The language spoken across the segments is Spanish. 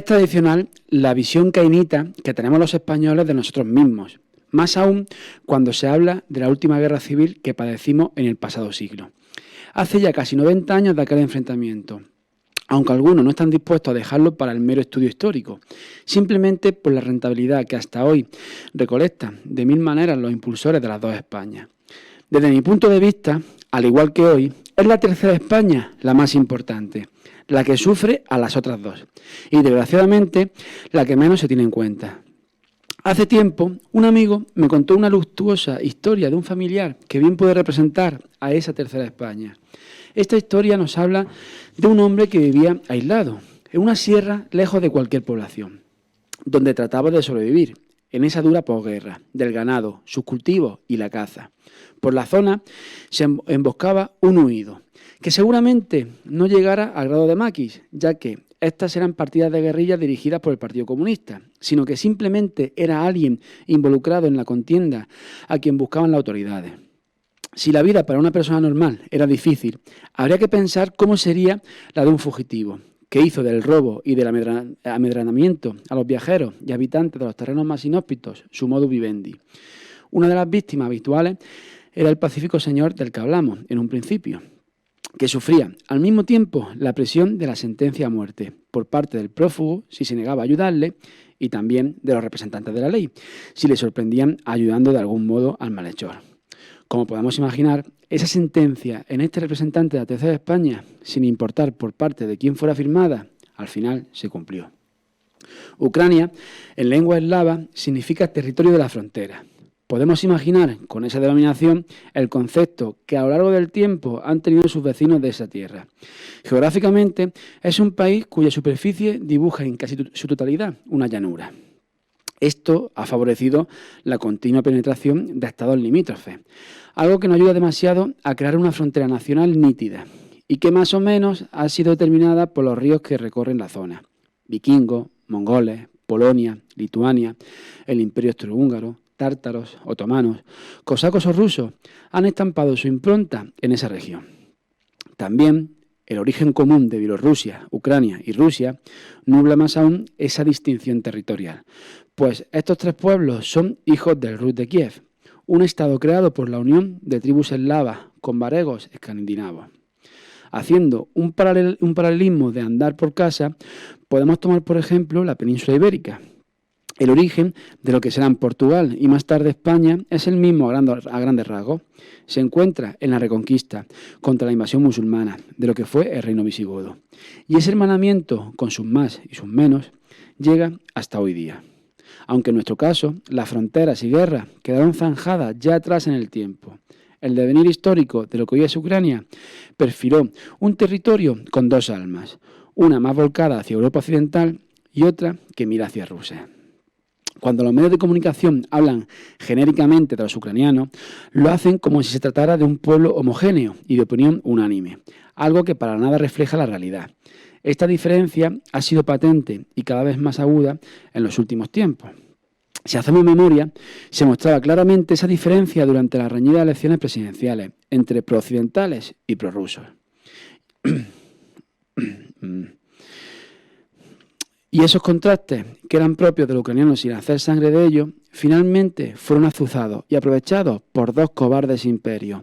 Es tradicional la visión cainita que tenemos los españoles de nosotros mismos, más aún cuando se habla de la última guerra civil que padecimos en el pasado siglo. Hace ya casi 90 años de aquel enfrentamiento, aunque algunos no están dispuestos a dejarlo para el mero estudio histórico, simplemente por la rentabilidad que hasta hoy recolectan de mil maneras los impulsores de las dos Españas. Desde mi punto de vista, al igual que hoy, es la tercera España la más importante, la que sufre a las otras dos, y desgraciadamente la que menos se tiene en cuenta. Hace tiempo, un amigo me contó una luctuosa historia de un familiar que bien puede representar a esa tercera España. Esta historia nos habla de un hombre que vivía aislado, en una sierra lejos de cualquier población, donde trataba de sobrevivir en esa dura posguerra, del ganado, sus cultivos y la caza. Por la zona se emboscaba un huido, que seguramente no llegara al grado de maquis, ya que estas eran partidas de guerrillas dirigidas por el Partido Comunista, sino que simplemente era alguien involucrado en la contienda a quien buscaban las autoridades. Si la vida para una persona normal era difícil, habría que pensar cómo sería la de un fugitivo, que hizo del robo y del amedrentamiento a los viajeros y habitantes de los terrenos más inhóspitos su modus vivendi. Una de las víctimas habituales era el pacífico señor del que hablamos en un principio, que sufría al mismo tiempo la presión de la sentencia a muerte por parte del prófugo si se negaba a ayudarle y también de los representantes de la ley, si le sorprendían ayudando de algún modo al malhechor. Como podemos imaginar, esa sentencia en este representante de la tercera España, sin importar por parte de quién fuera firmada, al final se cumplió. Ucrania, en lengua eslava, significa territorio de la frontera. Podemos imaginar con esa denominación el concepto que a lo largo del tiempo han tenido sus vecinos de esa tierra. Geográficamente es un país cuya superficie dibuja en casi su totalidad una llanura. Esto ha favorecido la continua penetración de estados limítrofes, algo que no ayuda demasiado a crear una frontera nacional nítida y que más o menos ha sido determinada por los ríos que recorren la zona. Vikingos, mongoles, Polonia, Lituania, el Imperio Austrohúngaro, tártaros, otomanos, cosacos o rusos han estampado su impronta en esa región. También el origen común de Bielorrusia, Ucrania y Rusia nubla más aún esa distinción territorial, pues estos tres pueblos son hijos del Rus de Kiev, un estado creado por la unión de tribus eslavas con varegos escandinavos. Haciendo un paralelismo de andar por casa, podemos tomar por ejemplo la península ibérica. El origen de lo que serán Portugal y más tarde España es el mismo a grandes rasgos. Se encuentra en la Reconquista contra la invasión musulmana de lo que fue el reino visigodo. Y ese hermanamiento con sus más y sus menos llega hasta hoy día. Aunque en nuestro caso las fronteras y guerras quedaron zanjadas ya atrás en el tiempo. El devenir histórico de lo que hoy es Ucrania perfiló un territorio con dos almas, una más volcada hacia Europa Occidental y otra que mira hacia Rusia. Cuando los medios de comunicación hablan genéricamente de los ucranianos, lo hacen como si se tratara de un pueblo homogéneo y de opinión unánime, algo que para nada refleja la realidad. Esta diferencia ha sido patente y cada vez más aguda en los últimos tiempos. Si hacemos memoria, se mostraba claramente esa diferencia durante las reñidas elecciones presidenciales entre prooccidentales y prorrusos. Y esos contrastes, que eran propios de los ucranianos sin hacer sangre de ellos, finalmente fueron azuzados y aprovechados por dos cobardes imperios,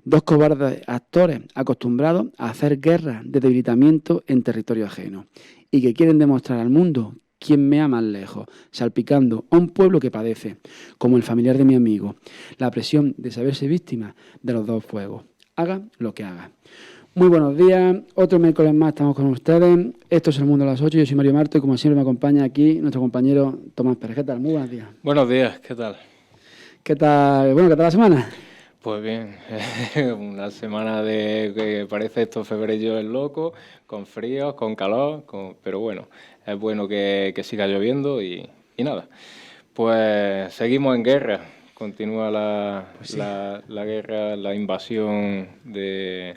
dos cobardes actores acostumbrados a hacer guerras de debilitamiento en territorio ajeno y que quieren demostrar al mundo quién mea más lejos, salpicando a un pueblo que padece, como el familiar de mi amigo, la presión de saberse víctima de los dos fuegos, haga lo que haga. Muy buenos días, otro miércoles más estamos con ustedes. Esto es El Mundo a las 8, yo soy Mario Marto y como siempre me acompaña aquí nuestro compañero Tomás Pérez. ¿Qué tal? Muy buenos días. Buenos días, ¿qué tal? ¿Qué tal? Bueno, ¿qué tal la semana? Pues bien, una semana de que parece esto febrero es loco, con frío, con calor, pero bueno, es bueno que siga lloviendo y nada. Pues seguimos en guerra, continúa la guerra, la invasión de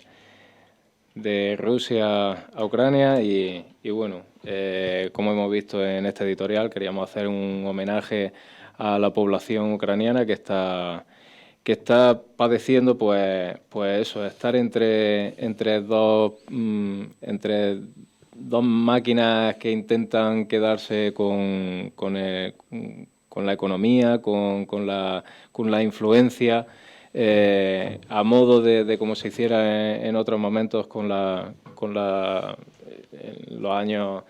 Rusia a Ucrania y bueno, como hemos visto en este editorial, queríamos hacer un homenaje a la población ucraniana que está padeciendo pues eso, estar entre dos máquinas que intentan quedarse con la economía, con la influencia, a modo de como se hiciera en otros momentos en los años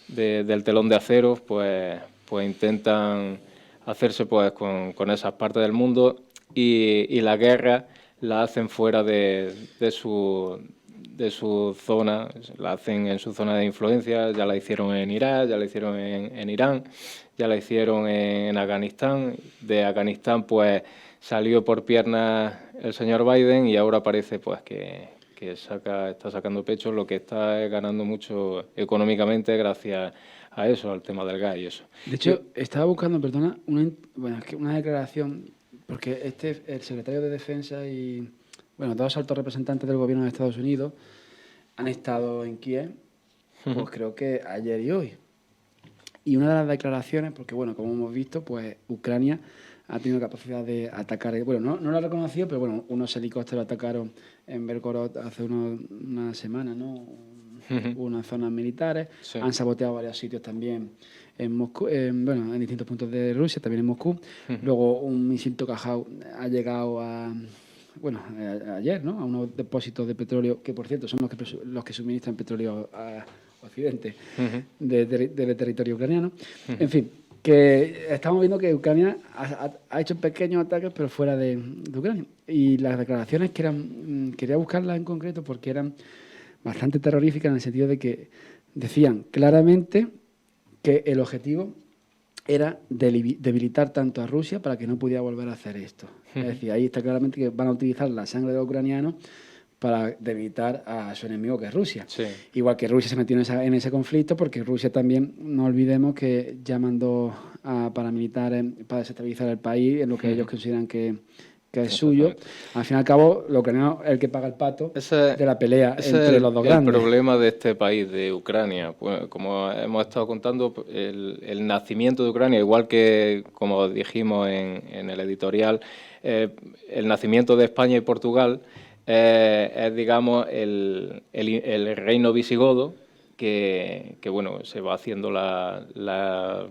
del telón de acero, pues intentan hacerse pues con esas partes del mundo y la guerra la hacen fuera de su zona, la hacen en su zona de influencia. Ya la hicieron en Irak, ya la hicieron en Irán, ya la hicieron en Afganistán. De Afganistán pues salió por piernas el señor Biden y ahora parece pues que está sacando pecho, lo que está ganando mucho económicamente gracias a eso, al tema del gas y eso. De hecho, estaba buscando, perdona, una declaración, porque el secretario de Defensa y, bueno, dos altos representantes del gobierno de Estados Unidos han estado en Kiev, pues creo que ayer y hoy. Y una de las declaraciones, porque bueno, como hemos visto, pues Ucrania ha tenido capacidad de atacar, bueno, no lo ha reconocido, pero bueno, unos helicópteros atacaron en Belgorod hace una semana, ¿no? Unas zonas militares, sí. Han saboteado varios sitios también en Moscú, en distintos puntos de Rusia, también en Moscú. Luego un misil Tokajau ha llegado ayer, ¿no? A unos depósitos de petróleo, que por cierto son los que suministran petróleo a Occidente del territorio ucraniano. En fin, que estamos viendo que Ucrania ha hecho pequeños ataques, pero fuera de Ucrania. Y las declaraciones que quería buscarlas en concreto porque eran bastante terroríficas, en el sentido de que decían claramente que el objetivo era debilitar tanto a Rusia para que no pudiera volver a hacer esto. Es decir, ahí está claramente que van a utilizar la sangre de los ucranianos para debilitar a su enemigo, que es Rusia. Sí. Igual que Rusia se metió en ese conflicto, porque Rusia también, no olvidemos que ya mandó a paramilitares para desestabilizar el país, en lo que ellos consideran que es suyo. Al fin y al cabo, lo ucraniano es el que paga el pato de la pelea entre los dos grandes. El problema de este país, de Ucrania, pues, como hemos estado contando, el nacimiento de Ucrania, igual que como dijimos en el editorial, el nacimiento de España y Portugal es, digamos, el reino visigodo que bueno, se va haciendo la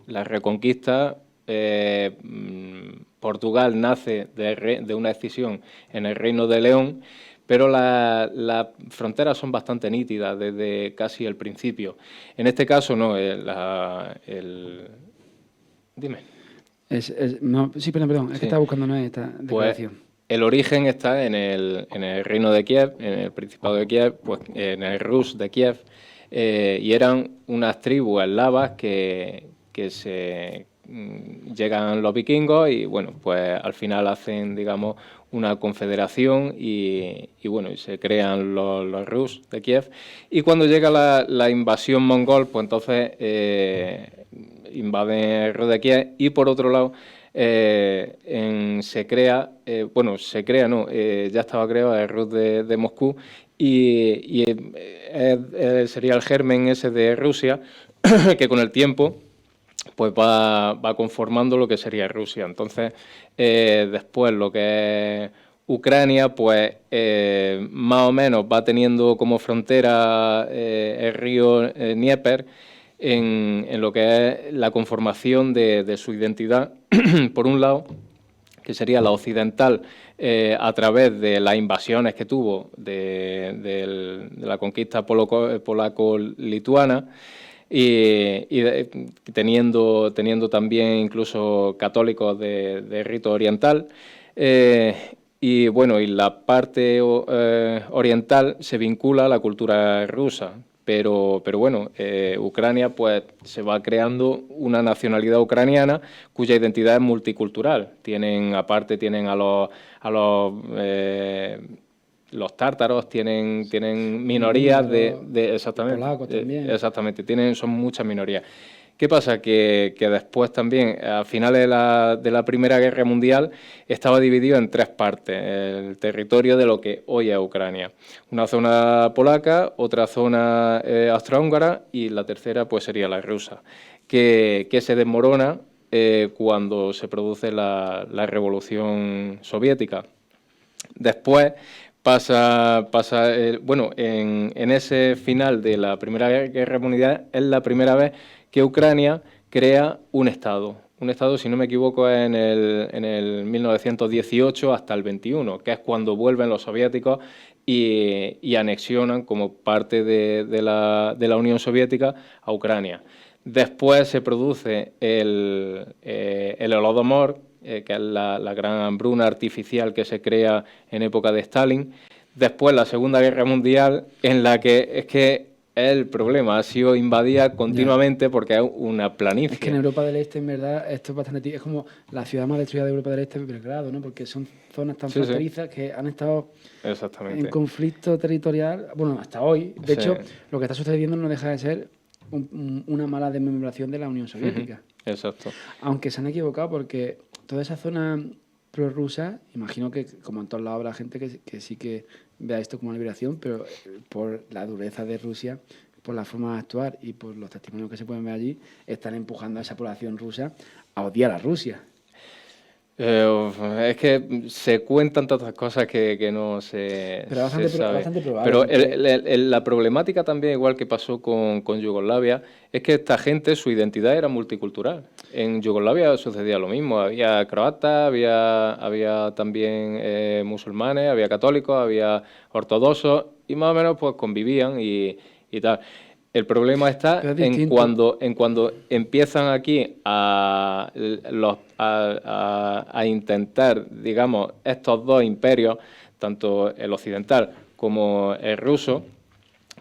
reconquista. Portugal nace de una escisión en el Reino de León, pero las fronteras son bastante nítidas desde casi el principio. En este caso, no. Dime. Perdón, es que estaba buscando esta declaración. Pues, el origen está en el Reino de Kiev, en el Principado de Kiev, pues en el Rus de Kiev, y eran unas tribus eslavas que llegan los vikingos y bueno, pues al final hacen, digamos, una confederación y bueno, y se crean los Rus de Kiev. Y cuando llega la invasión mongol, pues entonces invaden el Rus de Kiev y por otro lado ya estaba creado el Rus de Moscú y sería el germen ese de Rusia que con el tiempo pues va conformando lo que sería Rusia. Entonces, después lo que es Ucrania, pues más o menos va teniendo como frontera el río Dnieper en lo que es la conformación de su identidad, por un lado, que sería la occidental, a través de las invasiones que tuvo de la conquista polaco-lituana, y teniendo también incluso católicos de rito oriental. Y bueno, y la parte oriental se vincula a la cultura rusa. Pero bueno, Ucrania pues se va creando una nacionalidad ucraniana cuya identidad es multicultural. Tienen a los tártaros, tienen minorías exactamente. Polacos también. Exactamente, son muchas minorías. ¿Qué pasa? Que después también, a finales de la Primera Guerra Mundial, estaba dividido en tres partes el territorio de lo que hoy es Ucrania. Una zona polaca, otra zona austrohúngara y la tercera pues sería la rusa, que se desmorona cuando se produce la Revolución Soviética. Después, Bueno, en ese final de la Primera Guerra Mundial es la primera vez que Ucrania crea un Estado. Un Estado, si no me equivoco, en el 1918 hasta el 21, que es cuando vuelven los soviéticos y anexionan como parte de la Unión Soviética a Ucrania. Después se produce el Holodomor, que es la gran hambruna artificial que se crea en época de Stalin. Después la Segunda Guerra Mundial, en la que es que el problema ha sido invadida continuamente porque es una planicie. Es que en Europa del Este, en verdad, esto es bastante... Es como la ciudad más destruida de Europa del Este, Belgrado, ¿no? Porque son zonas tan fronterizas que han estado en conflicto territorial, bueno, hasta hoy. De hecho, lo que está sucediendo no deja de ser una mala desmembración de la Unión Soviética. Exacto. Aunque se han equivocado porque toda esa zona prorrusa, imagino que como en todos lados habrá gente que sí que vea esto como una liberación, pero por la dureza de Rusia, por la forma de actuar y por los testimonios que se pueden ver allí, están empujando a esa población rusa a odiar a Rusia. Es que se cuentan tantas cosas que no se, pero se sabe. Bastante probable. Pero la problemática también, igual que pasó con Yugoslavia, es que esta gente, su identidad era multicultural. En Yugoslavia sucedía lo mismo. Había croatas, había también musulmanes, había católicos, había ortodoxos y más o menos pues convivían y tal. El problema está en cuando empiezan aquí a intentar, digamos, estos dos imperios, tanto el occidental como el ruso,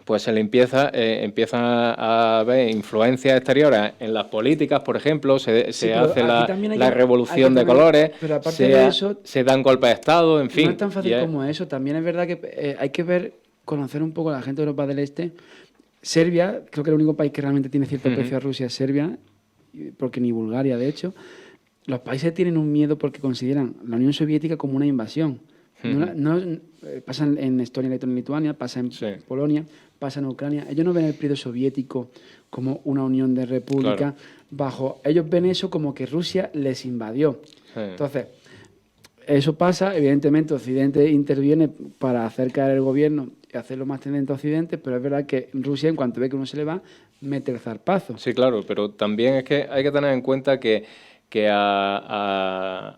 pues se le empiezan a ver influencias exteriores en las políticas, por ejemplo, se hace la revolución de colores, pero aparte de eso, se dan golpes de Estado, en fin. No es tan fácil como eso. También es verdad que hay que conocer un poco a la gente de Europa del Este. Serbia, creo que el único país que realmente tiene cierto aprecio a Rusia es Serbia, porque ni Bulgaria, de hecho. Los países tienen un miedo porque consideran la Unión Soviética como una invasión. Pasa en Estonia, Letonia y Lituania, pasa en Polonia, pasa en Ucrania. Ellos no ven el periodo soviético como una unión de república. Ellos ven eso como que Rusia les invadió. Entonces, eso pasa, evidentemente Occidente interviene para hacer caer el gobierno y hacerlo más tendente a Occidente, pero es verdad que Rusia, en cuanto ve que uno se le va, mete el zarpazo. Sí, claro, pero también es que hay que tener en cuenta que a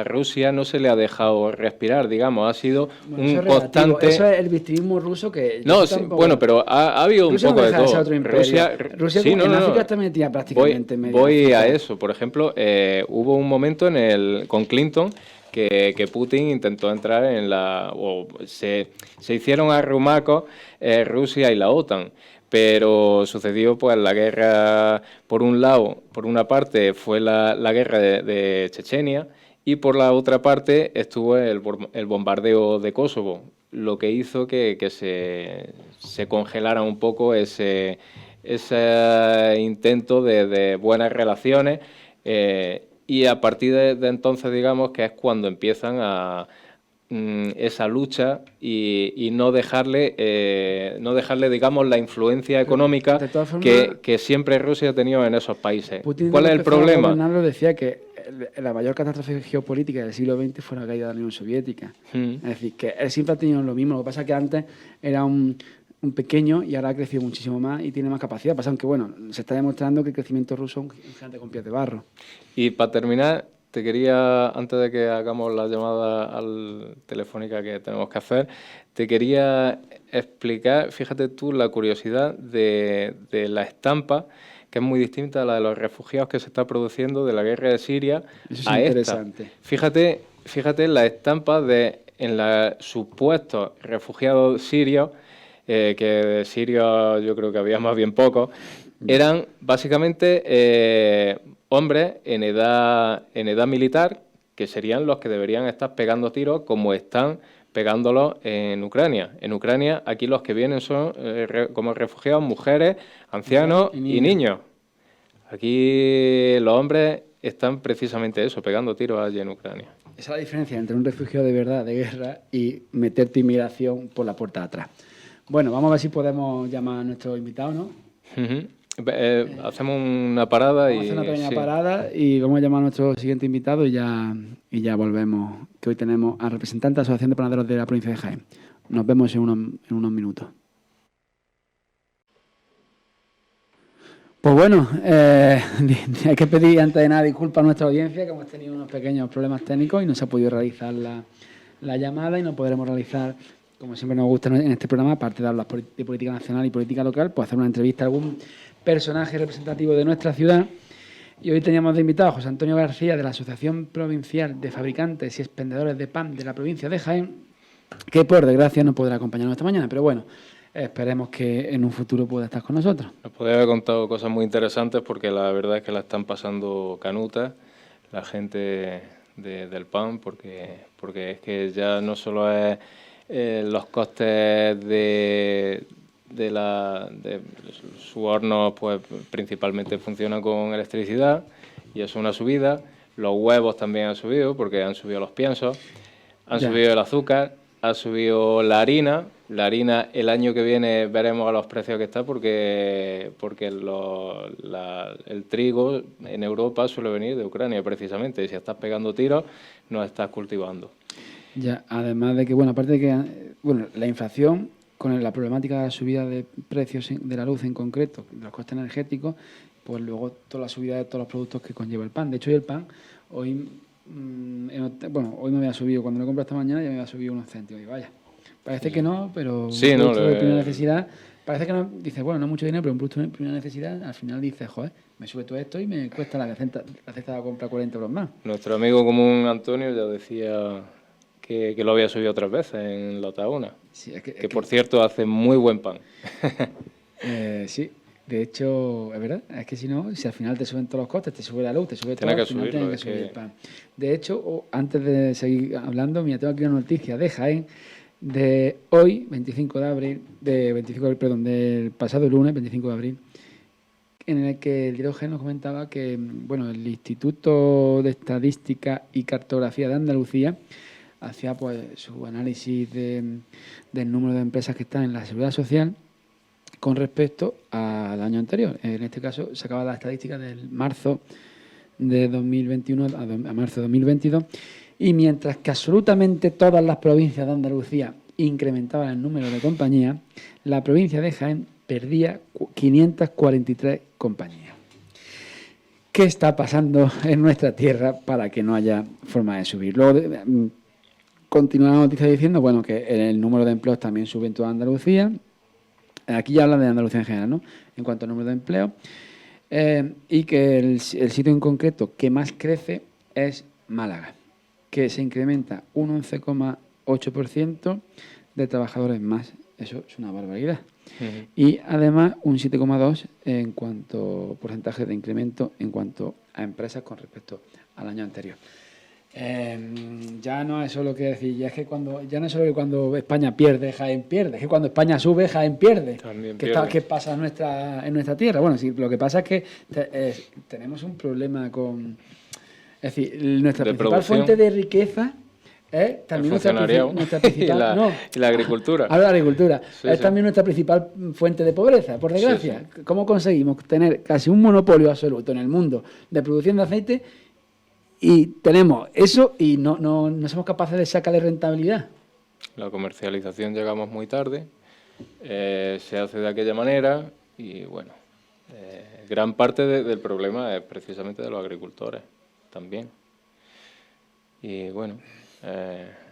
Rusia no se le ha dejado respirar, digamos, ha sido un constante... Eso es el victimismo ruso que... No, sí, bueno, pero ha habido un poco de todo. Rusia sí, en África está metida prácticamente en medio. Voy a eso, por ejemplo, hubo un momento con Clinton que Putin intentó entrar se hicieron arrumacos Rusia y la OTAN. Pero sucedió pues la guerra, por una parte fue la guerra de Chechenia y por la otra parte estuvo el bombardeo de Kosovo, lo que hizo que se congelara un poco ese intento de buenas relaciones y a partir de entonces digamos que es cuando empiezan esa lucha y no dejarle digamos la influencia económica que siempre Rusia ha tenido en esos países. Putin, ¿cuál es el problema? Decía que la mayor catástrofe geopolítica del siglo XX fue la caída de la Unión Soviética. Es decir, que él siempre ha tenido lo mismo. Lo que pasa es que antes era un pequeño y ahora ha crecido muchísimo más y tiene más capacidad. Pasa aunque bueno, se está demostrando que el crecimiento ruso es un gigante con pies de barro. Y para terminar, te quería, antes de que hagamos la llamada telefónica que tenemos que hacer, te quería explicar, fíjate tú, la curiosidad de la estampa, que es muy distinta a la de los refugiados que se está produciendo de la guerra de Siria. Eso es interesante. Fíjate la estampa en los supuestos refugiados sirios, que de sirios yo creo que había más bien pocos, eran básicamente... hombres en edad militar, que serían los que deberían estar pegando tiros como están pegándolos en Ucrania. En Ucrania, aquí los que vienen son, como refugiados, mujeres, ancianos y niños. Aquí los hombres están precisamente eso, pegando tiros allí en Ucrania. Esa es la diferencia entre un refugiado de verdad, de guerra, y meterte inmigración por la puerta de atrás. Bueno, vamos a ver si podemos llamar a nuestro invitado, ¿no? Hacemos una parada Vamos a hacer una pequeña sí. parada y vamos a llamar a nuestro siguiente invitado y ya volvemos, que hoy tenemos al representante de la Asociación de Panaderos de la provincia de Jaén. Nos vemos en unos minutos. Pues bueno, hay que pedir antes de nada disculpas a nuestra audiencia, que hemos tenido unos pequeños problemas técnicos y no se ha podido realizar la llamada y no podremos realizar, como siempre nos gusta en este programa, aparte de hablar de política nacional y política local, pues hacer una entrevista a algún personaje representativo de nuestra ciudad. Y hoy teníamos de invitado a José Antonio García, de la Asociación Provincial de Fabricantes y Expendedores de Pan de la provincia de Jaén, que por desgracia no podrá acompañarnos esta mañana, pero bueno, esperemos que en un futuro pueda estar con nosotros. Nos podría haber contado cosas muy interesantes porque la verdad es que la están pasando canutas la gente del pan, porque es que ya no solo es los costes de su horno, pues principalmente funciona con electricidad y eso es una subida. Los huevos también han subido porque han subido los piensos, han subido el azúcar, ha subido la harina. La harina el año que viene veremos a los precios que está porque el trigo en Europa suele venir de Ucrania precisamente. Y si estás pegando tiros, no estás cultivando. Ya, además de que, bueno, aparte de que, bueno, la inflación con la problemática de la subida de precios de la luz en concreto, de los costes energéticos, pues luego toda la subida de todos los productos que conlleva el pan. De hecho, hoy el pan, hoy me había subido, cuando lo compré esta mañana ya me había subido unos céntimos. Y vaya, parece que no, pero sí, un producto de primera necesidad, parece que no, dices, bueno, no mucho dinero, pero un producto de primera necesidad, al final dices, joder, me sube todo esto y me cuesta la cesta de la compra 40 euros más. Nuestro amigo común Antonio ya decía que lo había subido 3 veces en la Tahona. Sí, que por cierto hace muy buen pan. Sí, de hecho, es verdad, es que si no, si al final te suben todos los costes, te sube la luz, te sube todo, al final tienes que subir el pan. De hecho, antes de seguir hablando, mira, tengo aquí una noticia de Jaén de hoy, 25 de abril, del pasado lunes, 25 de abril, en el que el diario Jaén nos comentaba que, bueno, el Instituto de Estadística y Cartografía de Andalucía hacía pues su análisis del número de empresas que están en la Seguridad Social con respecto al año anterior. En este caso, sacaba la estadística del marzo de 2021 a marzo de 2022, y mientras que absolutamente todas las provincias de Andalucía incrementaban el número de compañías, la provincia de Jaén perdía 543 compañías. ¿Qué está pasando en nuestra tierra para que no haya forma de subir? Luego, continúa la noticia diciendo, bueno, que el número de empleos también sube en toda Andalucía. Aquí ya habla de Andalucía en general, ¿no? En cuanto al número de empleos. Y que el sitio en concreto que más crece es Málaga, que se incrementa un 11,8% de trabajadores más. Eso es una barbaridad. Uh-huh. Y además un 7,2% en cuanto a porcentaje de incremento en cuanto a empresas con respecto al año anterior. Ya no es solo que decir, ya no es solo que cuando España pierde, Jaén pierde, es que cuando España sube, Jaén pierde. ¿Qué pasa en nuestra tierra? Bueno, sí, lo que pasa es que tenemos un problema con... Es decir, nuestra principal fuente de riqueza es también nuestra principal... y la agricultura. Ahora la agricultura. Es también nuestra principal fuente de pobreza, por desgracia. Sí. ¿Cómo conseguimos tener casi un monopolio absoluto en el mundo de producción de aceite? Y tenemos eso y no somos capaces de sacarle rentabilidad. La comercialización llegamos muy tarde, se hace de aquella manera y bueno, gran parte del problema es precisamente de los agricultores también. Y bueno...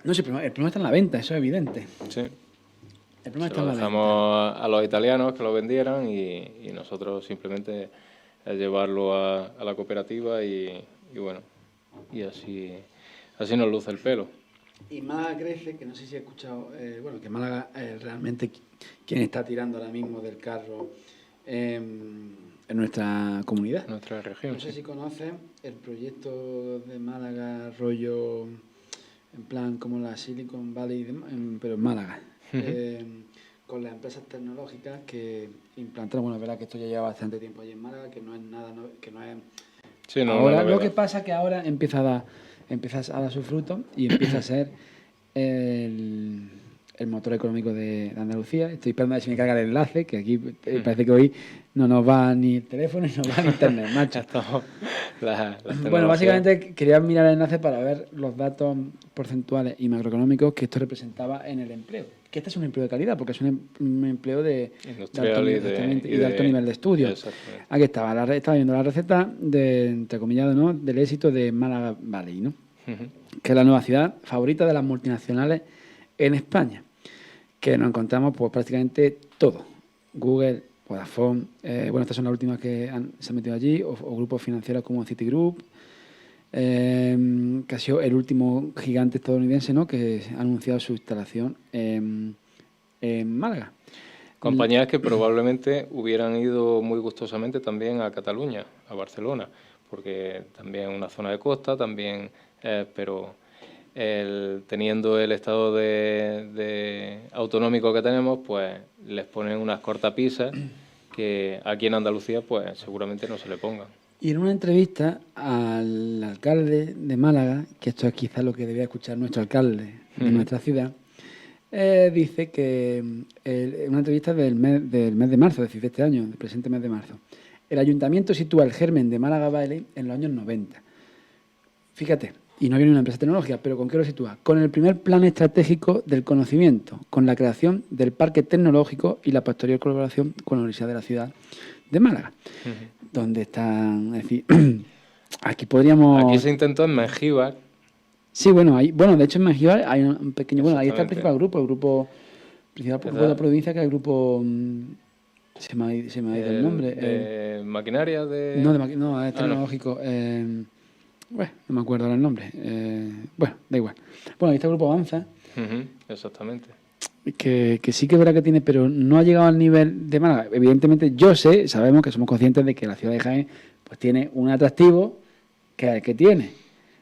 No sé, el problema está en la venta, eso es evidente. Sí. El problema está en la venta. Dejamos a los italianos que lo vendieran y nosotros simplemente llevarlo a la cooperativa y bueno... Y así nos luce el pelo. Y Málaga crece, que no sé si he escuchado, que Málaga es realmente quien está tirando ahora mismo del carro en nuestra comunidad. En nuestra región. No sé si conoces el proyecto de Málaga, rollo, en plan como la Silicon Valley, pero en Málaga. Uh-huh. Con las empresas tecnológicas que implantaron, bueno, es verdad que esto ya lleva bastante tiempo allí en Málaga, que no es nada, que no es... Sí, ahora lo que pasa es que ahora empieza a dar su fruto y empieza a ser el el motor económico de Andalucía. Estoy esperando a ver si me carga el enlace, que aquí parece que hoy no nos va ni el teléfono ni nos va el internet, macho. Bueno, básicamente quería mirar el enlace para ver los datos porcentuales y macroeconómicos que esto representaba en el empleo. Que este es un empleo de calidad, porque es un empleo de alto nivel de estudio. Aquí estaba viendo la receta entrecomillado, ¿no?, del éxito de Málaga Valley, ¿no? Que es la nueva ciudad favorita de las multinacionales en España, que nos encontramos pues prácticamente todo. Google, Vodafone, bueno, estas son las últimas que se han metido allí, o grupos financieros como Citigroup, que ha sido el último gigante estadounidense, ¿no?, que ha anunciado su instalación en Málaga. Compañías que probablemente hubieran ido muy gustosamente también a Cataluña, a Barcelona, porque también es una zona de costa, también, pero teniendo el estado de autonómico que tenemos, pues les ponen unas cortapisas que aquí en Andalucía pues seguramente no se le pongan. Y en una entrevista al alcalde de Málaga, que esto es quizás lo que debía escuchar nuestro alcalde de nuestra ciudad, dice que en una entrevista del mes de marzo, es decir, de este año, del presente mes de marzo, el ayuntamiento sitúa el germen de Málaga Valley en los años 90. Fíjate, y no había ni una empresa tecnológica, pero ¿con qué lo sitúa? Con el primer plan estratégico del conocimiento, con la creación del parque tecnológico y la posterior colaboración con la Universidad de la Ciudad de Málaga, donde están, es decir, aquí podríamos... Aquí se intentó en Mengíbar. Sí, bueno, de hecho en Mengíbar hay un pequeño... Bueno, ahí está el principal grupo, principal grupo de la provincia, que es el grupo... Se me ha ido el nombre. ¿De maquinaria? No, es tecnológico. Bueno, no me acuerdo ahora el nombre. Bueno, da igual. Bueno, ahí está el grupo Avanza. Exactamente. Que sí que es verdad que tiene, pero no ha llegado al nivel de Málaga. Evidentemente, sabemos que somos conscientes de que la ciudad de Jaén pues tiene un atractivo que tiene.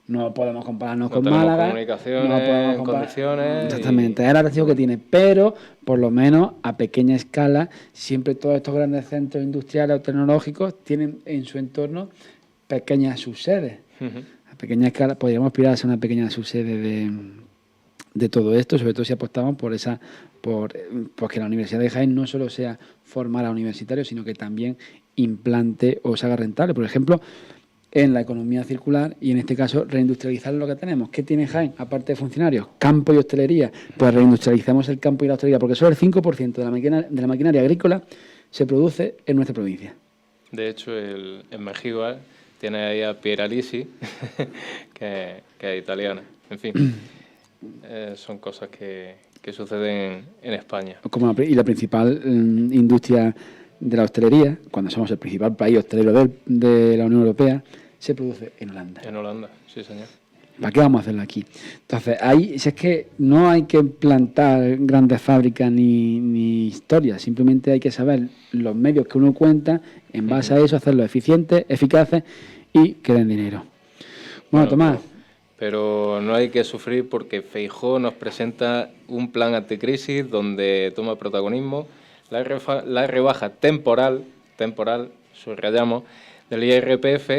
No podemos compararnos con Málaga. Comunicaciones en condiciones. Exactamente, es el atractivo que tiene, pero por lo menos a pequeña escala, siempre todos estos grandes centros industriales o tecnológicos tienen en su entorno pequeñas subsedes. A pequeña escala podríamos aspirar a ser una pequeña subsede de todo esto, sobre todo si apostamos por que la Universidad de Jaén no solo sea formar a universitarios, sino que también implante o se haga rentable. Por ejemplo, en la economía circular y en este caso reindustrializar lo que tenemos. ¿Qué tiene Jaén? Aparte de funcionarios, campo y hostelería, pues reindustrializamos el campo y la hostelería, porque solo el 5% de la maquinaria agrícola se produce en nuestra provincia. De hecho, en Mengíbar tiene ahí a Pieralisi, que es italiana. En fin, son cosas que suceden en España. Y la principal industria de la hostelería, cuando somos el principal país hostelero de la Unión Europea, se produce en Holanda. En Holanda, sí, señor. ¿Para qué vamos a hacerlo aquí? Entonces, si es que no hay que plantar grandes fábricas ni historias, simplemente hay que saber los medios que uno cuenta, en base a eso hacerlos eficientes, eficaces y que den dinero. Bueno, Tomás. Pero no hay que sufrir porque Feijóo nos presenta un plan anticrisis donde toma protagonismo la rebaja temporal, subrayamos, del IRPF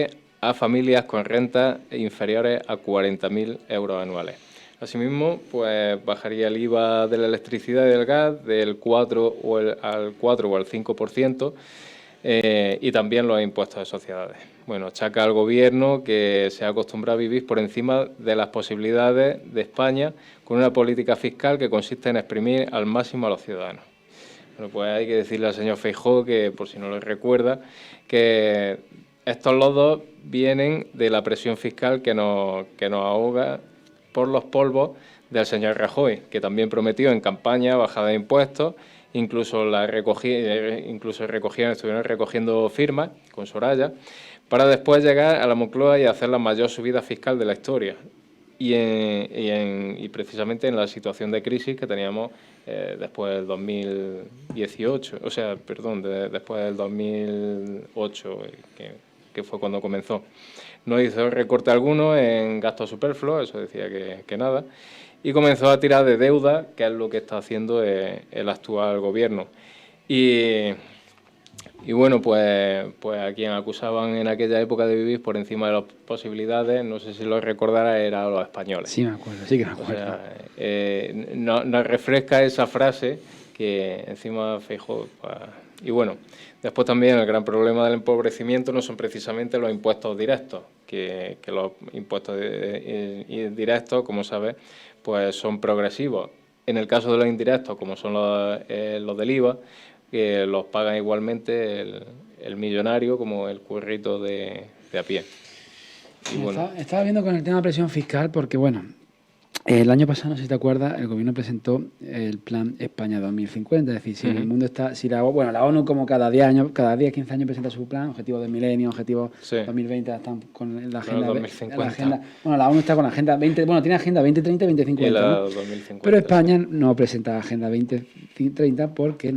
a familias con rentas inferiores a 40.000 euros anuales. Asimismo, pues bajaría el IVA de la electricidad y del gas del 4 al 5%, y también los impuestos de sociedades. Bueno, achaca al Gobierno que se ha acostumbrado a vivir por encima de las posibilidades de España con una política fiscal que consiste en exprimir al máximo a los ciudadanos. Bueno, pues hay que decirle al señor Feijóo que, por si no lo recuerda, que estos lodos vienen de la presión fiscal que nos ahoga por los polvos del señor Rajoy, que también prometió en campaña bajada de impuestos, incluso estuvieron recogiendo firmas con Soraya, para después llegar a la Moncloa y hacer la mayor subida fiscal de la historia. Y precisamente en la situación de crisis que teníamos después del 2018, después del 2008, que fue cuando comenzó. No hizo recorte alguno en gastos superfluos, eso decía que nada, y comenzó a tirar de deuda, que es lo que está haciendo el actual Gobierno. Y Y bueno, pues a quien acusaban en aquella época de vivir por encima de las posibilidades, no sé si lo recordara, era a los españoles. Sí, me acuerdo, sí que me O acuerdo. sea, nos refresca esa frase que encima Feijóo... Y bueno, después también el gran problema del empobrecimiento no son precisamente los impuestos directos, que los impuestos directos, como sabes, pues son progresivos. En el caso de los indirectos, como son los del IVA, que los paga igualmente el millonario como el currito de a pie. Y bueno, estaba viendo con el tema de presión fiscal porque, bueno, el año pasado, no sé si te acuerdas, el gobierno presentó el plan España 2050, es decir, si el mundo está, si la ONU como cada 10 años, cada 10, 15 años presenta su plan, objetivos del milenio, objetivos 2020, están con la agenda, 2050. La ONU está con la agenda 20, tiene agenda 2030 y 2050, y la ¿no? 2050, pero España no presenta agenda 2030 porque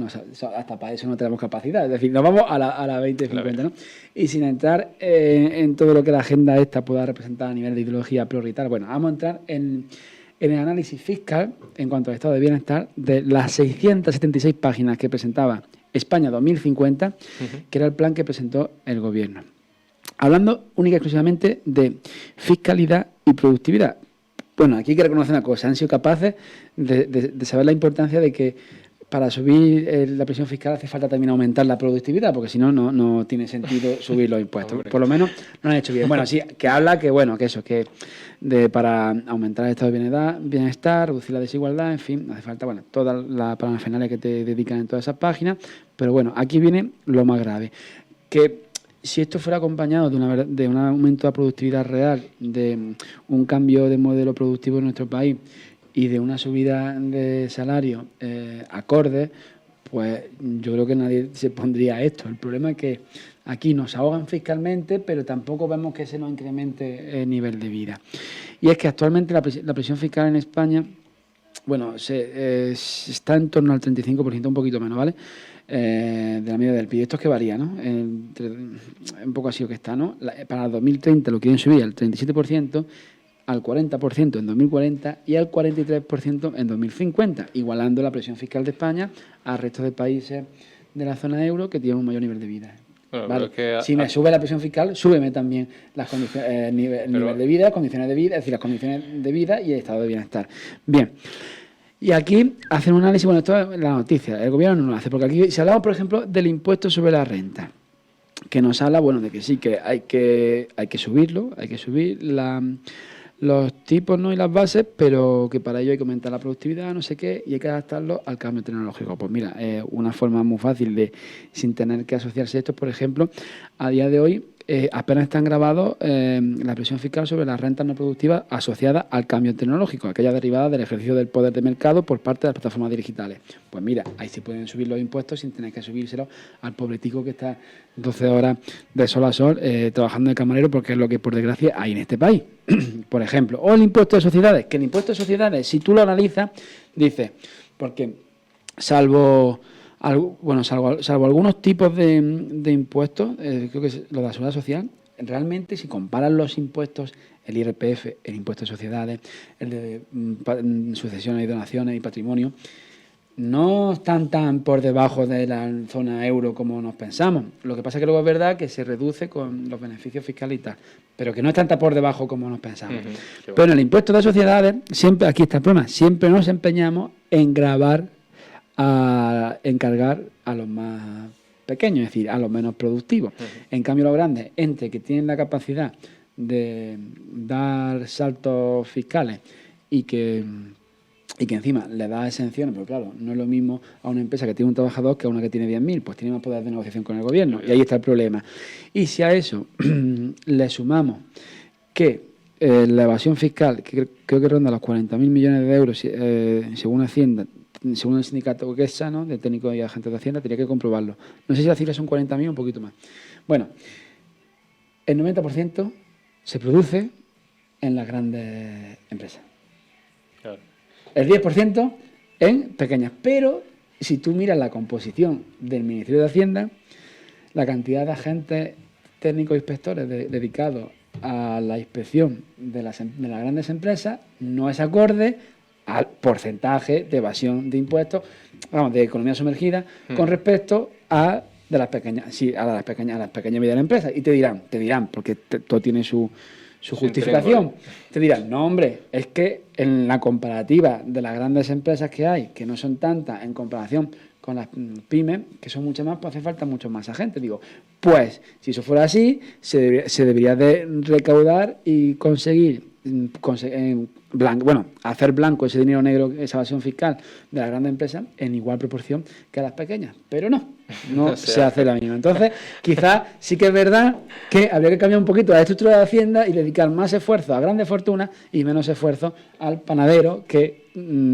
hasta para eso no tenemos capacidad, es decir, nos vamos a la 2050, ¿no? Y sin entrar en todo lo que la agenda esta pueda representar a nivel de ideología prioritaria, bueno, vamos a entrar en el análisis fiscal en cuanto al estado de bienestar de las 676 páginas que presentaba España 2050, que era el plan que presentó el gobierno. Hablando única y exclusivamente de fiscalidad y productividad. Bueno, aquí hay que reconocer una cosa, han sido capaces de saber la importancia de que para subir la presión fiscal hace falta también aumentar la productividad, porque si no, no tiene sentido subir los impuestos. Por lo menos no lo han hecho bien. Bueno, sí, que habla que, bueno, que eso, que para aumentar el estado de bienestar, reducir la desigualdad, en fin, hace falta, bueno, todas las parafernalia que te dedican en todas esas páginas, pero bueno, aquí viene lo más grave, que si esto fuera acompañado de un aumento de la productividad real, de un cambio de modelo productivo en nuestro país y de una subida de salario acorde, pues yo creo que nadie se pondría a esto. El problema es que aquí nos ahogan fiscalmente, pero tampoco vemos que se nos incremente el nivel de vida. Y es que actualmente la presión fiscal en España, bueno, está en torno al 35%, un poquito menos, ¿vale? De la media del PIB. Esto es que varía, ¿no? Un poco así lo que está, ¿no? Para el 2030 lo quieren subir al 37%, al 40% en 2040 y al 43% en 2050, igualando la presión fiscal de España al resto de países de la zona euro que tienen un mayor nivel de vida. Bueno, ¿vale? Si me sube la presión fiscal, súbeme también las condiciones, nivel de vida, condiciones de vida, es decir, las condiciones de vida y el estado de bienestar. Bien. Y aquí hacen un análisis, bueno, esto es la noticia, el gobierno no lo hace, porque aquí se hablaba, por ejemplo, del impuesto sobre la renta, que nos habla, bueno, de que sí, que hay que subirlo, hay que subir los tipos, ¿no?, y las bases, pero que para ello hay que aumentar la productividad, no sé qué, y hay que adaptarlo al cambio tecnológico. Pues mira, una forma muy fácil de, sin tener que asociarse esto, por ejemplo, a día de hoy apenas están grabados la presión fiscal sobre las rentas no productivas asociadas al cambio tecnológico, aquellas derivadas del ejercicio del poder de mercado por parte de las plataformas digitales. Pues mira, ahí se pueden subir los impuestos sin tener que subírselos al pobretico que está 12 horas de sol a sol trabajando de camarero, porque es lo que por desgracia hay en este país. Por ejemplo, o el impuesto de sociedades, que el impuesto de sociedades, si tú lo analizas, dice, porque salvo algunos tipos de impuestos, creo que es lo de la seguridad social, realmente si comparas los impuestos, el IRPF, el impuesto de sociedades, el de sucesiones y donaciones y patrimonio, no están tan por debajo de la zona euro como nos pensamos. Lo que pasa es que luego es verdad que se reduce con los beneficios fiscales y tal, pero que no es tan por debajo como nos pensamos. Pero en el impuesto de sociedades, siempre, aquí está el problema, siempre nos empeñamos en encargar a los más pequeños, es decir, a los menos productivos. En cambio, los grandes, entre que tienen la capacidad de dar saltos fiscales y que encima le da exenciones, pero claro, no es lo mismo a una empresa que tiene un trabajador que a una que tiene 10.000, pues tiene más poder de negociación con el gobierno, y ahí está el problema. Y si a eso le sumamos que la evasión fiscal, que creo que ronda los 40.000 millones de euros, según Hacienda, según el sindicato que es sano, de técnicos y agentes de Hacienda, tenía que comprobarlo. No sé si las cifras son 40.000 o un poquito más. Bueno, el 90% se produce en las grandes empresas. Claro. El 10% en pequeñas. Pero si tú miras la composición del Ministerio de Hacienda, la cantidad de agentes técnicos e inspectores dedicados a la inspección de las grandes empresas no es acorde al porcentaje de evasión de impuestos, vamos, de economía sumergida, con respecto a de las pequeñas, sí, a las pequeñas y medianas empresas. Y te dirán, porque todo tiene su justificación. Te dirán, no, hombre, es que en la comparativa de las grandes empresas que hay, que no son tantas en comparación con las pymes, que son muchas más, pues hace falta mucho más agentes. Digo, pues, si eso fuera así, se debería de recaudar y conseguir hacer blanco ese dinero negro, esa evasión fiscal de las grandes empresas en igual proporción que a las pequeñas. Pero no se hace la misma. Entonces, quizás sí que es verdad que habría que cambiar un poquito la estructura de Hacienda y dedicar más esfuerzo a grandes fortunas y menos esfuerzo al panadero que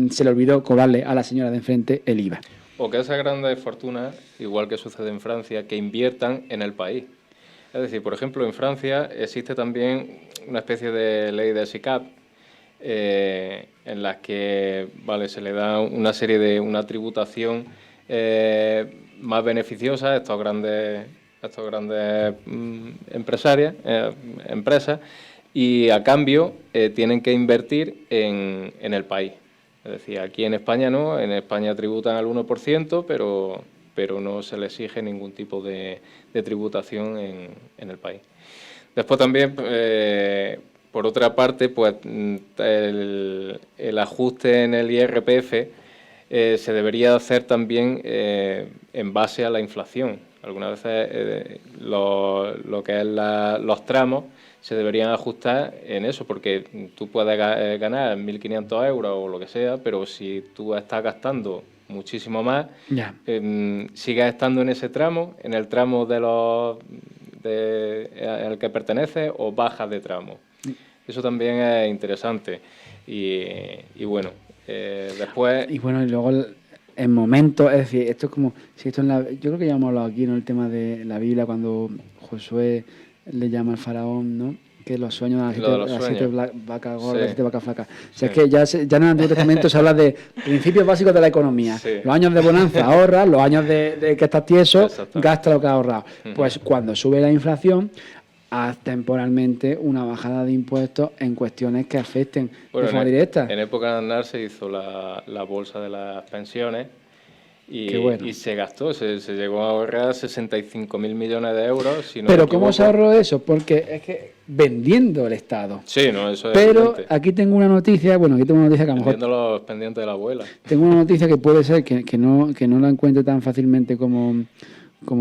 se le olvidó cobrarle a la señora de enfrente el IVA. O que esas grandes fortunas, igual que sucede en Francia, que inviertan en el país. Es decir, por ejemplo, en Francia existe también una especie de ley de SICAP en la que se le da una tributación más beneficiosa a estos grandes empresas, y a cambio tienen que invertir en el país. Es decir, aquí en España no, en España tributan al 1%, pero no se le exige ningún tipo de tributación en el país. Después también, por otra parte, pues el ajuste en el IRPF se debería hacer también en base a la inflación. Algunas veces lo que es los tramos se deberían ajustar en eso, porque tú puedes ganar 1.500 euros o lo que sea, pero si tú estás gastando muchísimo más, sigues estando en ese tramo, en el tramo al que perteneces, o bajas de tramo. Eso también es interesante. Y bueno, después... Y bueno, y luego en momentos, es decir, esto es como... Si esto yo creo que ya hemos hablado aquí, ¿no? El tema de la Biblia, cuando Josué le llama al faraón, ¿no? Que los sueños de las siete vacas gordas, las siete vacas flacas. O sea, es que ya en el Antiguo Testamento se habla de principios básicos de la economía. Sí. Los años de bonanza ahorras, los años de que estás tieso, gasta lo que has ahorrado. Pues cuando sube la inflación, haz temporalmente una bajada de impuestos en cuestiones que afecten de forma directa. En época de Aznar se hizo la bolsa de las pensiones y se gastó, se llegó a ahorrar 65.000 millones de euros. Si no Pero ¿cómo se ahorró eso? Porque es que vendiendo el Estado. Sí, no, eso es Pero evidente. aquí tengo una noticia, que a lo mejor... Vendiendo los pendientes de la abuela. Tengo una noticia que puede ser que no la encuentre tan fácilmente como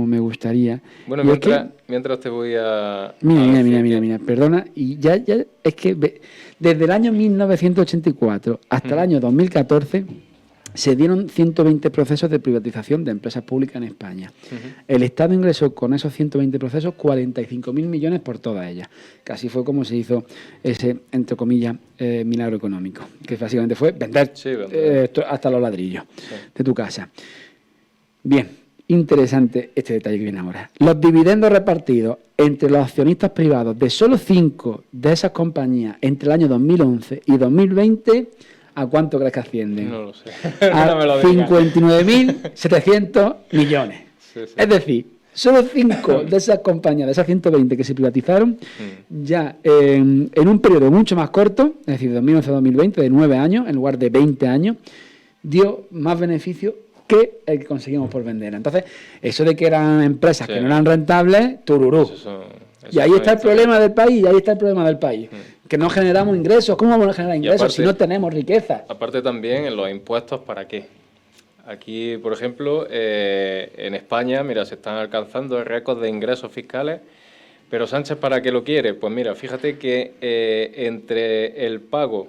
me gustaría. Bueno, mientras te voy a... Mira, perdona, y ya es que desde el año 1984 hasta el año 2014 se dieron 120 procesos de privatización de empresas públicas en España. El Estado ingresó con esos 120 procesos 45.000 millones por todas ellas. Casi fue como se hizo ese, entre comillas, milagro económico, que básicamente fue vender hasta los ladrillos de tu casa. Bien, interesante este detalle que viene ahora. Los dividendos repartidos entre los accionistas privados de solo 5 de esas compañías entre el año 2011 y 2020... ¿A cuánto crees que ascienden? No lo sé. A 59.700 millones. Sí. Es decir, solo 5 de esas compañías, de esas 120 que se privatizaron, ya en un periodo mucho más corto, es decir, de 2011 a 2020, de 9 años, en lugar de 20 años, dio más beneficio que el que conseguimos por vender. Entonces, eso de que eran empresas que no eran rentables, tururú. Y ahí está el problema del país, que no generamos ingresos. ¿Cómo vamos a generar ingresos aparte, si no tenemos riqueza? Aparte también en los impuestos, ¿para qué? Aquí, por ejemplo, en España, mira, se están alcanzando récords de ingresos fiscales, pero Sánchez, ¿para qué lo quiere? Pues mira, fíjate que entre el pago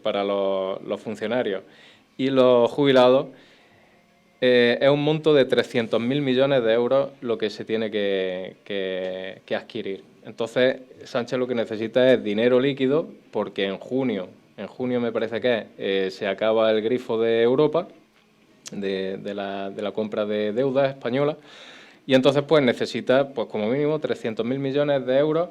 para los funcionarios y los jubilados, es un monto de 300.000 millones de euros lo que se tiene que adquirir. Entonces, Sánchez lo que necesita es dinero líquido, porque en junio me parece que se acaba el grifo de Europa, de la compra de deuda española, y entonces pues necesita pues como mínimo 300.000 millones de euros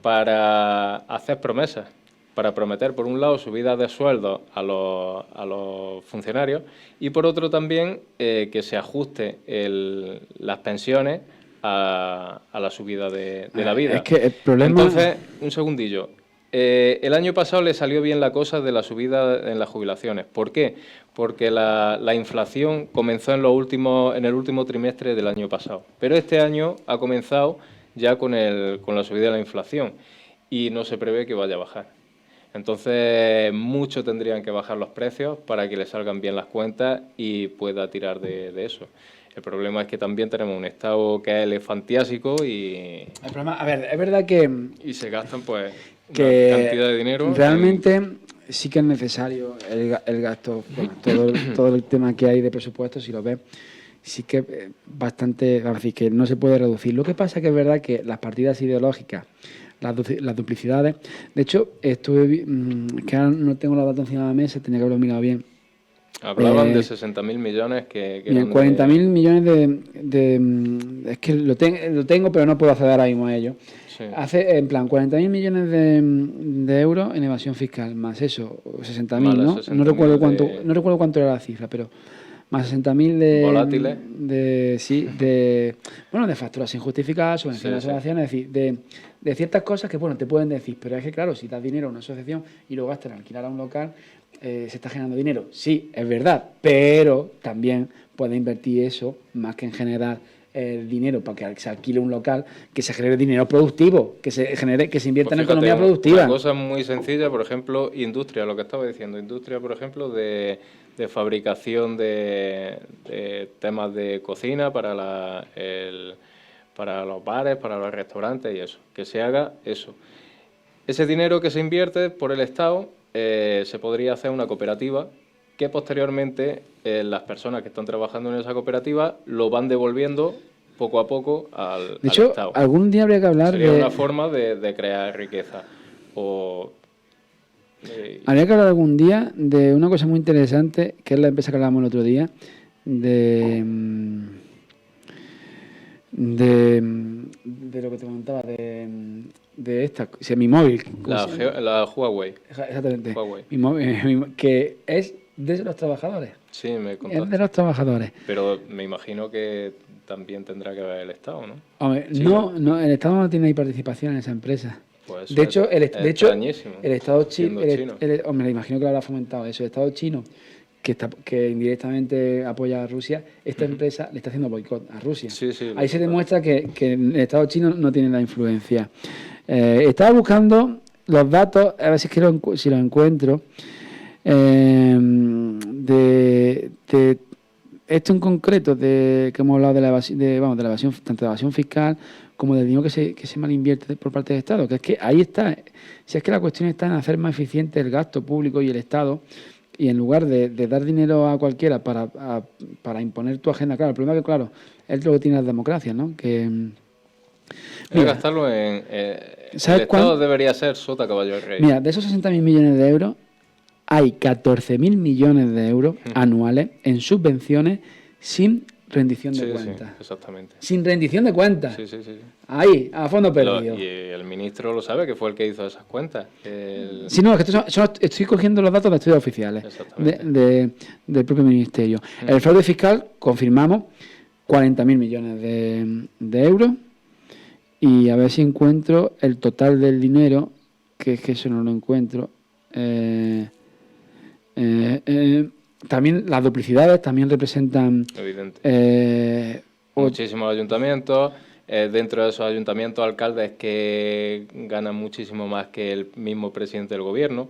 para hacer promesas. Para prometer, por un lado, subidas de sueldos a los funcionarios y, por otro, también que se ajuste las pensiones a la subida de la vida. Es que el problema... Entonces, un segundillo, El año pasado le salió bien la cosa de la subida en las jubilaciones. ¿Por qué? Porque la inflación comenzó en el último trimestre del año pasado. Pero este año ha comenzado ya con la subida de la inflación y no se prevé que vaya a bajar. Entonces, mucho tendrían que bajar los precios para que le salgan bien las cuentas y pueda tirar de eso. El problema es que también tenemos un Estado que es elefantiásico y A ver, es verdad que se gastan pues que una cantidad de dinero. realmente sí que es necesario el gasto, bueno, todo el tema que hay de presupuesto, si lo ves, sí que bastante, vamos a decir, que no se puede reducir. Lo que pasa que es verdad que las partidas ideológicas, las duplicidades, de hecho, que ahora no tengo los datos encima de la mesa, tenía que haberlo mirado bien. Hablaban de 60.000 millones que Mira, 40.000 millones es que lo tengo, pero no puedo acceder ahora mismo a ello. Sí. Hace, en plan, 40.000 millones de euros en evasión fiscal, más eso, 60.000, ¿no? 60.000 No recuerdo cuánto era la cifra, pero más 60.000 volátiles. de facturas injustificadas, subvenciones, Sí. es decir, de ciertas cosas que, bueno, te pueden decir, pero es que, claro, si das dinero a una asociación y lo gastas en alquilar a un local, se está generando dinero. Sí, es verdad, pero también puedes invertir eso, más que en generar el dinero para que se alquile un local, que se genere dinero productivo, que se invierta en economía productiva. Una cosa muy sencilla, por ejemplo, industria, lo que estaba diciendo, industria, por ejemplo, de fabricación de temas de cocina para los bares, para los restaurantes y eso, que se haga eso. Ese dinero que se invierte por el Estado se podría hacer una cooperativa que posteriormente las personas que están trabajando en esa cooperativa lo van devolviendo poco a poco al hecho, Estado. Algún día habría que hablar Sería una forma de crear riqueza. Habría que hablar algún día de una cosa muy interesante, que es la empresa que hablábamos el otro día, de lo que te comentaba, de esta, Mi Móvil. La Huawei. Exactamente. Huawei. Que es de los trabajadores. Sí, me contaste. Es de los trabajadores. Pero me imagino que también tendrá que ver el Estado, ¿no? Hombre, Sí, no, el Estado no tiene participación en esa empresa. Pues de hecho, el Estado chino. Hombre, imagino que lo habrá fomentado eso. El Estado chino, que indirectamente apoya a Rusia, esta empresa le está haciendo boicot a Rusia. Sí, ahí se demuestra que el Estado chino no tiene la influencia. Estaba buscando los datos, a ver si los encuentro, de esto en concreto, que hemos hablado de la evasión, tanto de la evasión fiscal como del dinero que se malinvierte por parte del Estado, que es que ahí está. Si es que la cuestión está en hacer más eficiente el gasto público y el Estado, y en lugar de dar dinero a cualquiera para imponer tu agenda, claro, el problema es que, claro, es lo que tiene la democracia, ¿no? Que gastarlo en... el Estado debería ser sota, caballo y rey. Mira, de esos 60.000 millones de euros, hay 14.000 millones de euros anuales en subvenciones sin rendición de cuentas. Sí, exactamente. Sin rendición de cuentas. Sí. Ahí, a fondo perdido. Y el ministro lo sabe, que fue el que hizo esas cuentas. Sí, no, es que estoy cogiendo los datos de estudios oficiales del propio ministerio. El fraude fiscal, confirmamos, 40.000 millones de euros. Y a ver si encuentro el total del dinero, que es que eso no lo encuentro. También las duplicidades también representan... Evidente. Muchísimos ayuntamientos. Dentro de esos ayuntamientos, alcaldes que ganan muchísimo más que el mismo presidente del gobierno.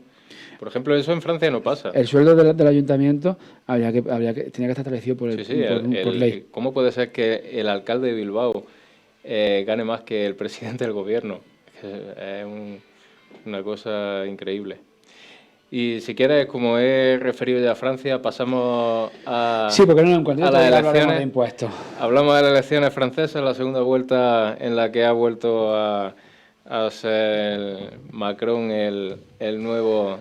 Por ejemplo, eso en Francia no pasa. El sueldo del ayuntamiento tenía que estar establecido por ley. ¿Cómo puede ser que el alcalde de Bilbao gane más que el presidente del gobierno? Es una cosa increíble. Y si quieres, como he referido ya a Francia, pasamos a, sí, porque no lo encuentro, a las elecciones de impuestos. Hablamos de las elecciones francesas, la segunda vuelta en la que ha vuelto a ser Macron el nuevo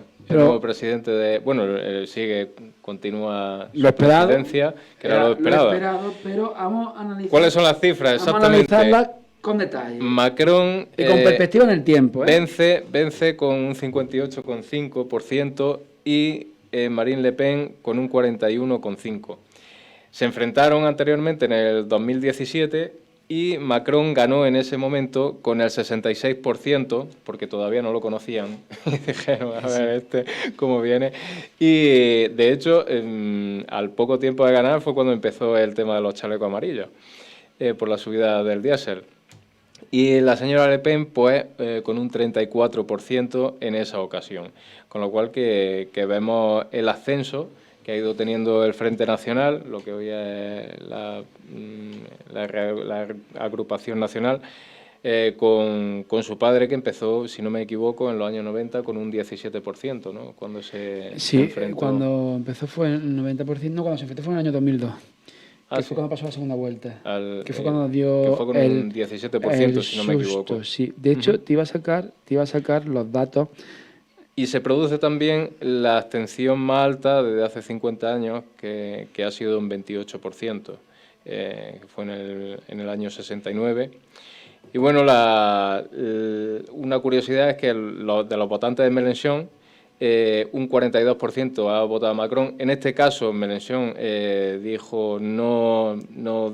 presidente de... Bueno, continúa su presidencia, que era lo esperado. Pero vamos a analizar... ¿Cuáles son las cifras? Exactamente. Vamos a analizarlas con detalle. Macron... y con perspectiva en el tiempo. Vence con un 58,5% y Marine Le Pen con un 41,5%. Se enfrentaron anteriormente en el 2017 y Macron ganó en ese momento con el 66%, porque todavía no lo conocían. Y dijeron, a ver, cómo viene. Y de hecho, al poco tiempo de ganar fue cuando empezó el tema de los chalecos amarillos, por la subida del diésel. Y la señora Le Pen, pues, con un 34% en esa ocasión. Con lo cual que vemos el ascenso que ha ido teniendo el Frente Nacional, lo que hoy es la agrupación nacional, con su padre, que empezó, si no me equivoco, en los años 90 con un 17%, ¿no? Cuando se enfrentó. Cuando empezó fue el 90%, no, cuando se enfrentó fue en el año 2002. Que fue cuando pasó la segunda vuelta. Que fue cuando dio. Que fue con un 17%, si no me equivoco. Sí. De hecho, te iba a sacar los datos. Y se produce también la abstención más alta desde hace 50 años, que ha sido un 28%, que fue en el año 69. Y bueno, una curiosidad es que de los votantes de Mélenchon, un 42% ha votado a Macron. En este caso, Mélenchon dijo no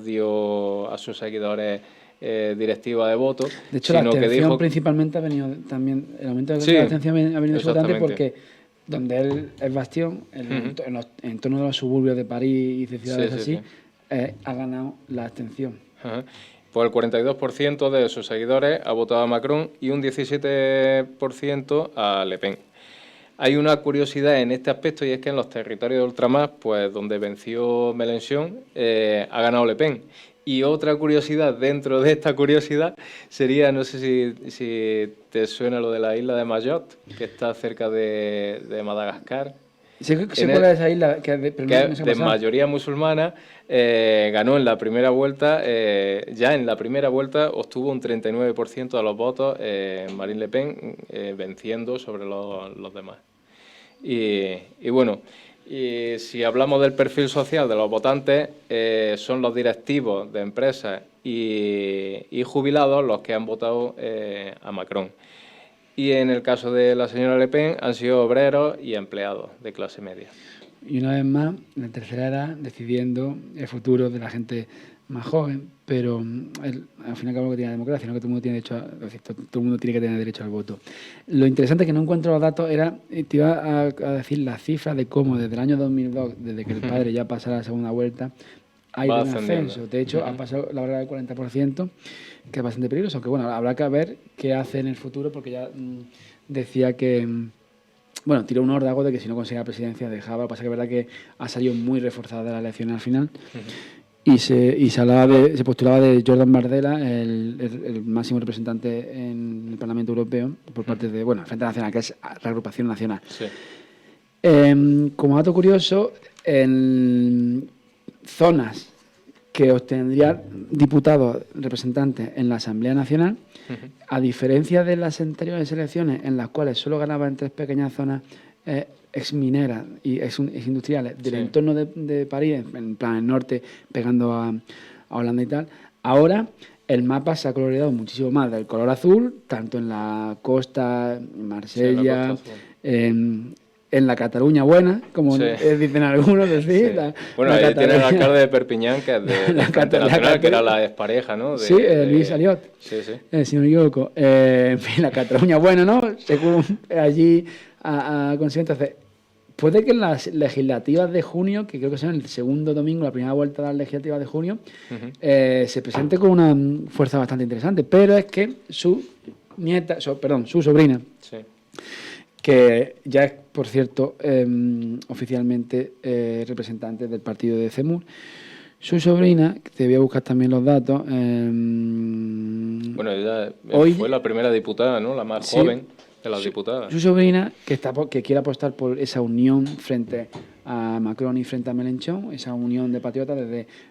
dio a sus seguidores directiva de voto. De hecho, la abstención principalmente ha venido también, el aumento de la abstención ha venido importante porque donde él es bastión, en torno de los suburbios de París y de ciudades ha ganado la abstención. Pues el 42% de sus seguidores ha votado a Macron y un 17% a Le Pen. Hay una curiosidad en este aspecto, y es que en los territorios de ultramar, pues donde venció Mélenchon, ha ganado Le Pen. Y otra curiosidad dentro de esta curiosidad sería, no sé si te suena lo de la isla de Mayotte, que está cerca de Madagascar. Sí, cuál es esa isla, que de mayoría musulmana, ganó en la primera vuelta, ya en la primera vuelta obtuvo un 39% de los votos Marine Le Pen, venciendo sobre los demás. Y bueno, y si hablamos del perfil social de los votantes, son los directivos de empresas y jubilados los que han votado a Macron. Y en el caso de la señora Le Pen han sido obreros y empleados de clase media. Y una vez más, la tercera edad decidiendo el futuro de la gente más joven, pero al fin y al cabo que tiene la democracia, no que todo el mundo tiene derecho todo el mundo tiene que tener derecho al voto. Lo interesante es que no encuentro los datos, te iba a decir las cifras de cómo desde el año 2002, desde que el padre ya pasara la segunda vuelta, ha ido en ascenso. De hecho, ha pasado la barrera del 40%, que es bastante peligroso, aunque bueno, habrá que ver qué hace en el futuro, porque ya decía que, bueno, tiró un órdago de que si no conseguía la presidencia dejaba. Lo que pasa es que es verdad que ha salido muy reforzada de la elección al final. Y se postulaba de Jordan Bardella, el máximo representante en el Parlamento Europeo, por parte de, el Frente Nacional, que es la agrupación nacional. Sí. Como dato curioso, en zonas que obtendrían diputados representantes en la Asamblea Nacional, a diferencia de las anteriores elecciones en las cuales solo ganaban 3 pequeñas zonas exmineras y exindustriales del entorno de París, en plan el norte, pegando a Holanda y tal, ahora el mapa se ha coloreado muchísimo más del color azul, tanto en la costa, en Marsella, en la Cataluña buena, como dicen algunos, decir. Sí. Bueno, ahí tiene el alcalde de Perpiñán, que es de Frente Nacional, que era la expareja, ¿no? Luis Aliot, si no me equivoco. En fin, la Cataluña buena, ¿no? Según allí ha conseguido. Entonces, puede que en las legislativas de junio, que creo que son el segundo domingo, la primera vuelta de las legislativas de junio, se presente con una fuerza bastante interesante, pero es que su sobrina, que ya es, por cierto, oficialmente representante del partido de CEMUR. Su sobrina, que te voy a buscar también los datos. Bueno, ella fue la primera diputada, ¿no? La más joven de las diputadas. Su sobrina, que quiere apostar por esa unión frente a Macron y frente a Mélenchon, esa unión de patriotas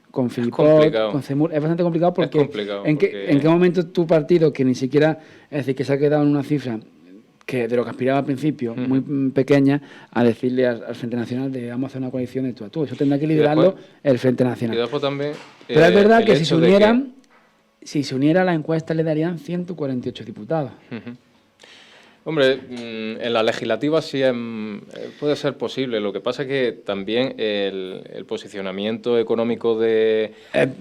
con Philippot, con CEMUR. Es bastante complicado porque, ¿en qué momento tu partido, que ni siquiera, es decir, que se ha quedado en una cifra que de lo que aspiraba al principio, muy pequeña, a decirle al Frente Nacional de vamos a hacer una coalición de tú a tú? Eso tendrá que liderarlo el Frente Nacional. Y después también, pero es verdad que si se uniera la encuesta le darían 148 diputados. Hombre, en la legislativa sí puede ser posible. Lo que pasa es que también el posicionamiento económico Es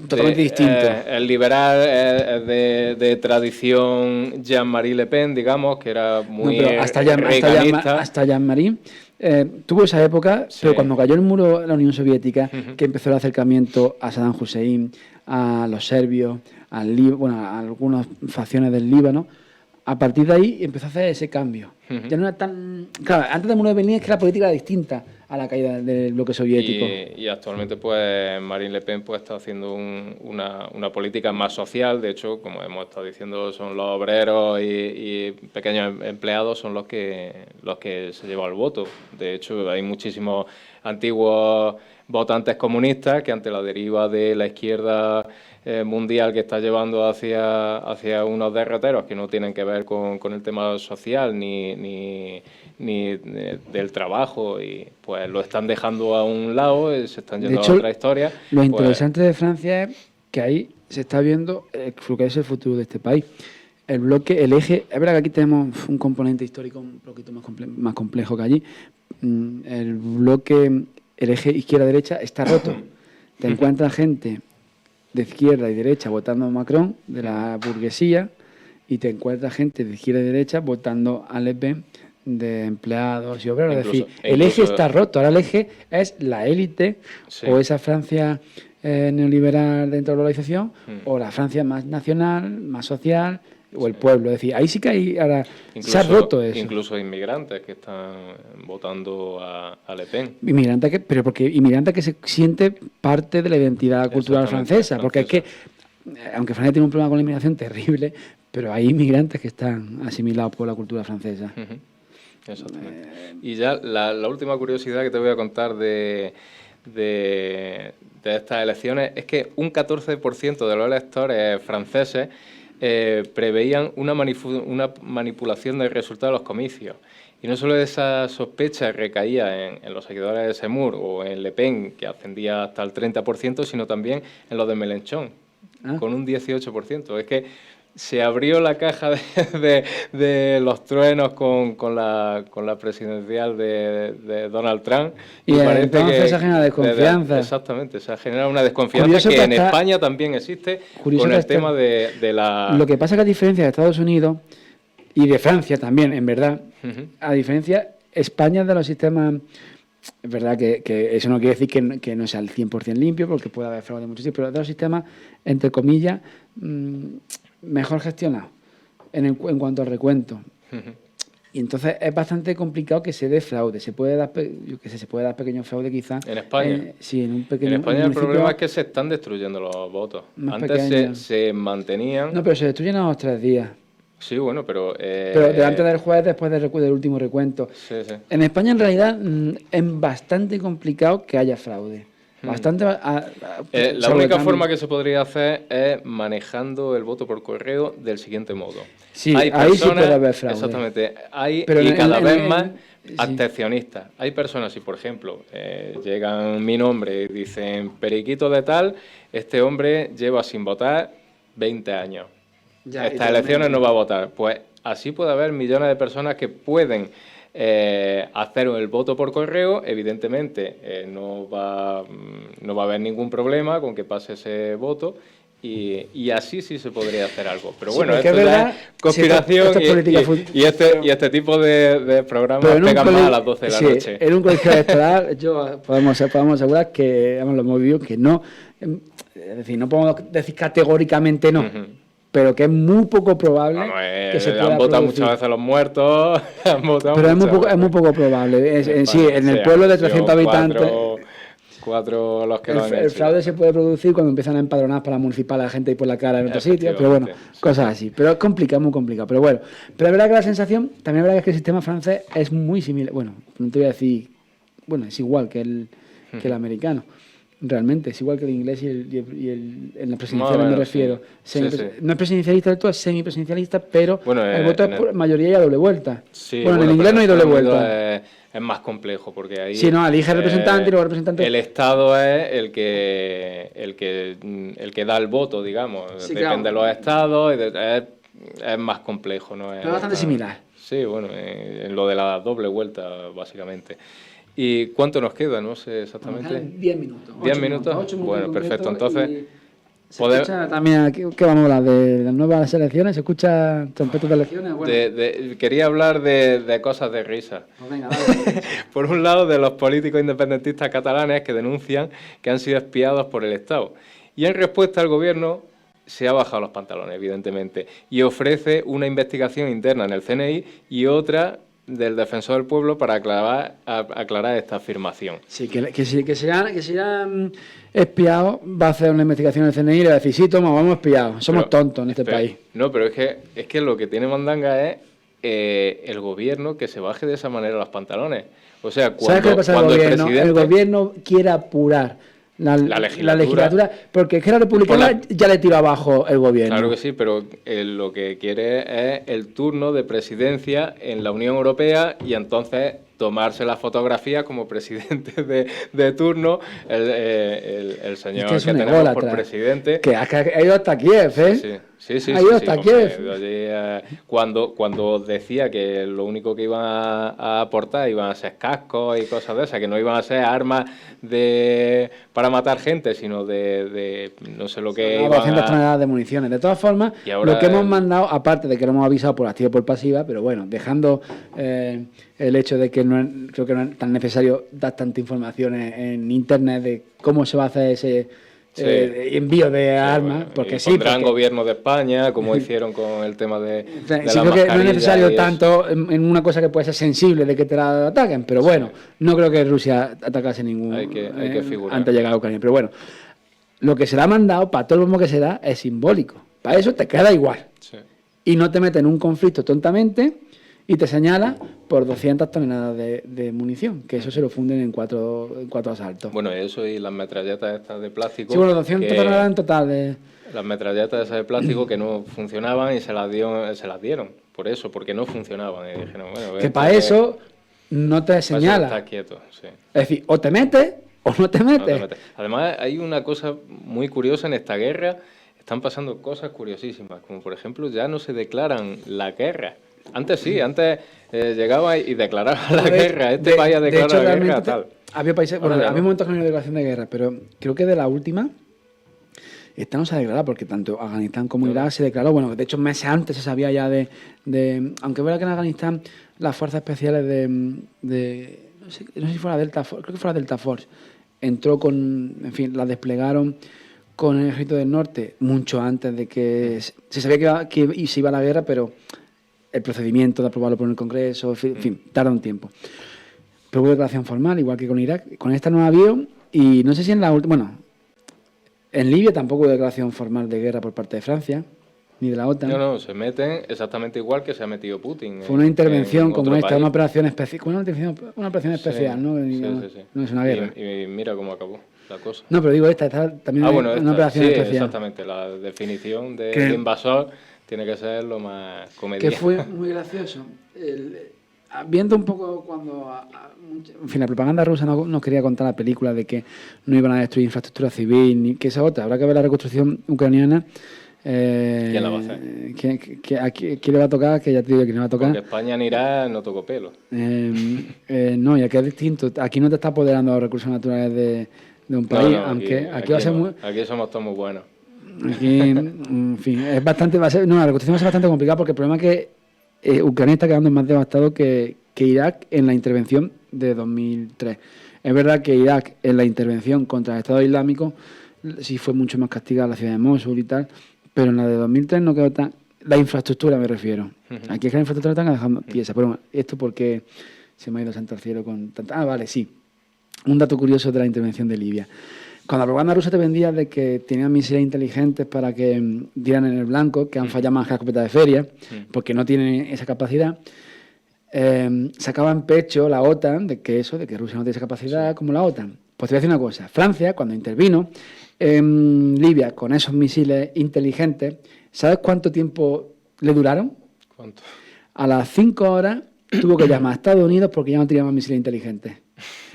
totalmente distinto. El liberal de tradición Jean-Marie Le Pen, digamos, que era muy reaganista. Hasta Jean-Marie tuvo esa época, Sí. pero cuando cayó el muro de la Unión Soviética, que empezó el acercamiento a Saddam Hussein, a los serbios, a algunas facciones del Líbano, a partir de ahí empezó a hacer ese cambio. Ya no era tan... Claro, antes del muro de Berlín es que la política era distinta a la caída del bloque soviético. Y actualmente, pues, Marine Le Pen pues, está haciendo una política más social. De hecho, como hemos estado diciendo, son los obreros y pequeños empleados son los que se llevan el voto. De hecho, hay muchísimos antiguos votantes comunistas que ante la deriva de la izquierda mundial que está llevando hacia unos derroteros que no tienen que ver con el tema social ni del trabajo, y pues lo están dejando a un lado, se están yendo a otra historia. Lo interesante de Francia es que ahí se está viendo lo que es el futuro de este país. El bloque, el eje, es verdad que aquí tenemos un componente histórico un poquito más complejo que allí. El bloque, el eje izquierda-derecha está roto. Te encuentras gente de izquierda y derecha votando a Macron, de la burguesía, y te encuentras gente de izquierda y derecha votando a Le Pen, de empleados y obreros. Es decir, el eje está roto. Ahora el eje es la élite, sí, o esa Francia neoliberal dentro de la globalización, o la Francia más nacional, más social, o el pueblo. Es decir, ahí sí que hay ahora se ha roto eso. Incluso inmigrantes que están votando a Le Pen. Inmigrantes que se siente parte de la identidad cultural francesa, porque es que, aunque Francia tiene un problema con la inmigración terrible, pero hay inmigrantes que están asimilados por la cultura francesa. Exactamente. Y ya la última curiosidad que te voy a contar de estas elecciones es que un 14% de los electores franceses preveían una manipulación del resultado de los comicios. Y no solo esa sospecha recaía en los seguidores de Zemmour o en Le Pen, que ascendía hasta el 30%, sino también en los de Mélenchon, con un 18%. Es que se abrió la caja de los truenos con la presidencial de Donald Trump. Y parece que se ha generado desconfianza. Exactamente, se ha generado una desconfianza que en España también existe con el tema de la... Lo que pasa es que a diferencia de Estados Unidos y de Francia también, en verdad, a diferencia, España es de los sistemas... Es verdad que eso no quiere decir que no sea el 100% limpio, porque puede haber fraude en muchos sitios, pero es de los sistemas, entre comillas... mejor gestionado en cuanto al recuento. Y entonces es bastante complicado que se dé fraude. Se puede dar, se puede dar pequeño fraude quizás. ¿En España? Sí, en un pequeño... En España el problema es que se están destruyendo los votos. Antes se mantenían... No, pero se destruyen a los 3 días. Sí, bueno, pero... Pero delante del juez, después del último recuento. Sí. En España, en realidad, es bastante complicado que haya fraude. Bastante... la única forma que se podría hacer es manejando el voto por correo del siguiente modo. Sí, ahí sí puede haber fraude. Exactamente. Y cada vez más abstencionistas. Hay personas, si por ejemplo llegan mi nombre y dicen Periquito de tal, este hombre lleva sin votar 20 años. Estas elecciones no va a votar. Pues así puede haber millones de personas que pueden... hacer el voto por correo. Evidentemente no va a haber ningún problema con que pase ese voto y así sí se podría hacer algo. Pero bueno, esto ya es conspiración y este tipo de programas pegan más a las 12 de la noche. En un colegio electoral podemos asegurar que lo hemos vivido, que no, es decir, no podemos decir categóricamente no. Pero que es muy poco probable que se pueda han votado producir. muchas veces los muertos, pero es muy poco probable. En el pueblo de 300 habitantes... Cuatro los que lo han hecho. El fraude se puede producir cuando empiezan a empadronar para la municipal a la gente y por la cara en otros sitios, pero bueno, cosas así. Pero es complicado, muy complicado. Pero bueno, pero es verdad que la sensación, también es verdad que el sistema francés es muy similar. Bueno, no te voy a decir, bueno, es igual que el americano. Realmente, es igual que el inglés y en la presidencial me refiero. No es presidencialista del todo, es semipresidencialista, pero el voto es por mayoría y a doble vuelta. En el inglés no hay doble vuelta. Es más complejo porque ahí... Sí, no, elige representante y luego representante... El Estado es el que da el voto, digamos. Depende de los estados, es más complejo, ¿no? Es bastante similar. Sí, bueno, en lo de la doble vuelta, básicamente. ¿Y cuánto nos queda? No sé exactamente. 10 minutos. 10 minutos. 8 minutos Bueno, perfecto. Entonces, se escucha también aquí, ¿qué vamos a hablar? ¿De las nuevas elecciones? ¿Se escucha trompetas de elecciones? Bueno. Quería hablar de cosas de risa. Pues venga, dale. Por un lado, de los políticos independentistas catalanes que denuncian que han sido espiados por el Estado. Y en respuesta, el gobierno se ha bajado los pantalones, evidentemente, y ofrece una investigación interna en el CNI y otra del Defensor del Pueblo para aclarar esta afirmación. Sí, que se hayan espiado, va a hacer una investigación en el CNI y le va a decir, sí, toma, vamos espiados, somos tontos en este país. No, pero es que lo que tiene mandanga es el gobierno que se baje de esa manera los pantalones. O sea, ¿sabes qué le pasa al gobierno? El gobierno quiere apurar la legislatura, porque es que la republicana ya le tira abajo el gobierno. Claro que sí, pero lo que quiere es el turno de presidencia en la Unión Europea y entonces tomarse la fotografía como presidente de turno, el señor que tenemos por presidente. Que ha ido hasta Kiev, ¿eh? Sí. Ha ido hasta Kiev. Cuando decía que lo único que iban a aportar iban a ser cascos y cosas de esas, que no iban a ser armas para matar gente, sino de no sé lo que iban 200 toneladas de municiones. De todas formas, lo que hemos mandado, aparte de que lo hemos avisado por activa y por pasiva, pero bueno, dejando el hecho de que creo que no es tan necesario dar tanta información en internet de cómo se va a hacer ese envío de armas, bueno, porque pondrán gobierno de España, como hicieron con el tema de la creo que no es necesario tanto en una cosa que puede ser sensible de que te la ataquen, pero bueno, no creo que Rusia atacase ningún hay que figurar antes de llegar a Ucrania, pero bueno, lo que se le ha mandado, para todo el mundo que se da, es simbólico, para eso te queda igual, y no te metes en un conflicto tontamente y te señala por 200 toneladas de munición, que eso se lo funden en cuatro asaltos. Bueno, eso y las metralletas estas de plástico. Sí, bueno, 200 toneladas en total. Las metralletas esas de plástico que no funcionaban y se las dieron, por eso, porque no funcionaban. Y dijeron, bueno, que para eso no te señala. Estás quieto, sí. Es decir, o te metes o no te metes. Además, hay una cosa muy curiosa en esta guerra. Están pasando cosas curiosísimas, como por ejemplo, ya no se declaran la guerra. Antes sí, llegaba y declaraba la guerra. País ha declarado la guerra, tal. Había países, había momentos que no había declaración de guerra, pero creo que de la última, esta no se ha declarado, porque tanto Afganistán como Irak se declaró. Bueno, de hecho, meses antes se sabía ya de aunque fuera que en Afganistán las fuerzas especiales no sé si fuera Delta Force, creo que fuera Delta Force, entró las desplegaron con el ejército del norte mucho antes de que se sabía que se iba a la guerra, pero el procedimiento de aprobarlo por el Congreso, en fin, tarda un tiempo. Pero hubo declaración formal, igual que con Irak. Con esta no ha habido, y no sé si en la última... Bueno, en Libia tampoco hubo declaración formal de guerra por parte de Francia, ni de la OTAN. No, se meten exactamente igual que se ha metido Putin. Fue una intervención como esta, una operación especial, una operación especial, ¿no? Sí. No es una guerra. Y mira cómo acabó la cosa. No, pero digo, esta también una operación especial. Exactamente, la definición de invasor tiene que ser lo más comediante. Que fue muy gracioso. Viendo un poco cuando... En fin, la propaganda rusa no nos quería contar la película de que no iban a destruir infraestructura civil, ni que esa otra. Habrá que ver la reconstrucción ucraniana. ¿Quién la va a hacer? ¿Quién le va a tocar? Que ya te digo que no va a tocar. Porque España ni Irak no tocó pelo. No, y aquí es distinto. Aquí no te está apoderando los recursos naturales de un país, aunque aquí va a ser muy... Aquí somos todos muy buenos. Aquí, en fin, la reconstrucción va a ser bastante complicada, porque el problema es que Ucrania está quedando más devastado que Irak en la intervención de 2003. Es verdad que Irak en la intervención contra el Estado Islámico sí fue mucho más castigada la ciudad de Mosul y tal, pero en la de 2003 no quedó tan... La infraestructura me refiero. Aquí es que la infraestructura está dejando tiesa. Pero bueno, esto porque se me ha ido santo al cielo con tanta... vale, sí. Un dato curioso de la intervención de Libia. Cuando la propaganda rusa te vendía de que tenían misiles inteligentes para que dieran en el blanco, que han fallado más que la escopeta de feria, porque no tienen esa capacidad, sacaba en pecho la OTAN de que Rusia no tiene esa capacidad como la OTAN. Pues te voy a decir una cosa. Francia, cuando intervino en Libia con esos misiles inteligentes, ¿sabes cuánto tiempo le duraron? ¿Cuánto? A las 5 horas tuvo que llamar a Estados Unidos porque ya no tenía más misiles inteligentes.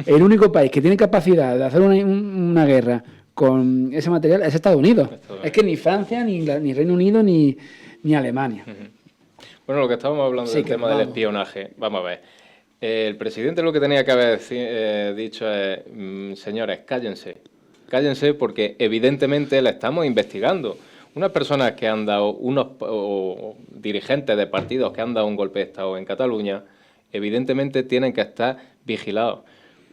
El único país que tiene capacidad de hacer una guerra con ese material es Estados Unidos. Es que ni Francia, ni Reino Unido, ni Alemania. Bueno, lo que estábamos hablando Sí, del que tema del vamos. espionaje, vamos a ver. El presidente lo que tenía que haber dicho es, señores, cállense porque evidentemente le estamos investigando. Unas personas que han dado, o dirigentes de partidos que han dado un golpe de Estado en Cataluña, evidentemente tienen que estar vigilados.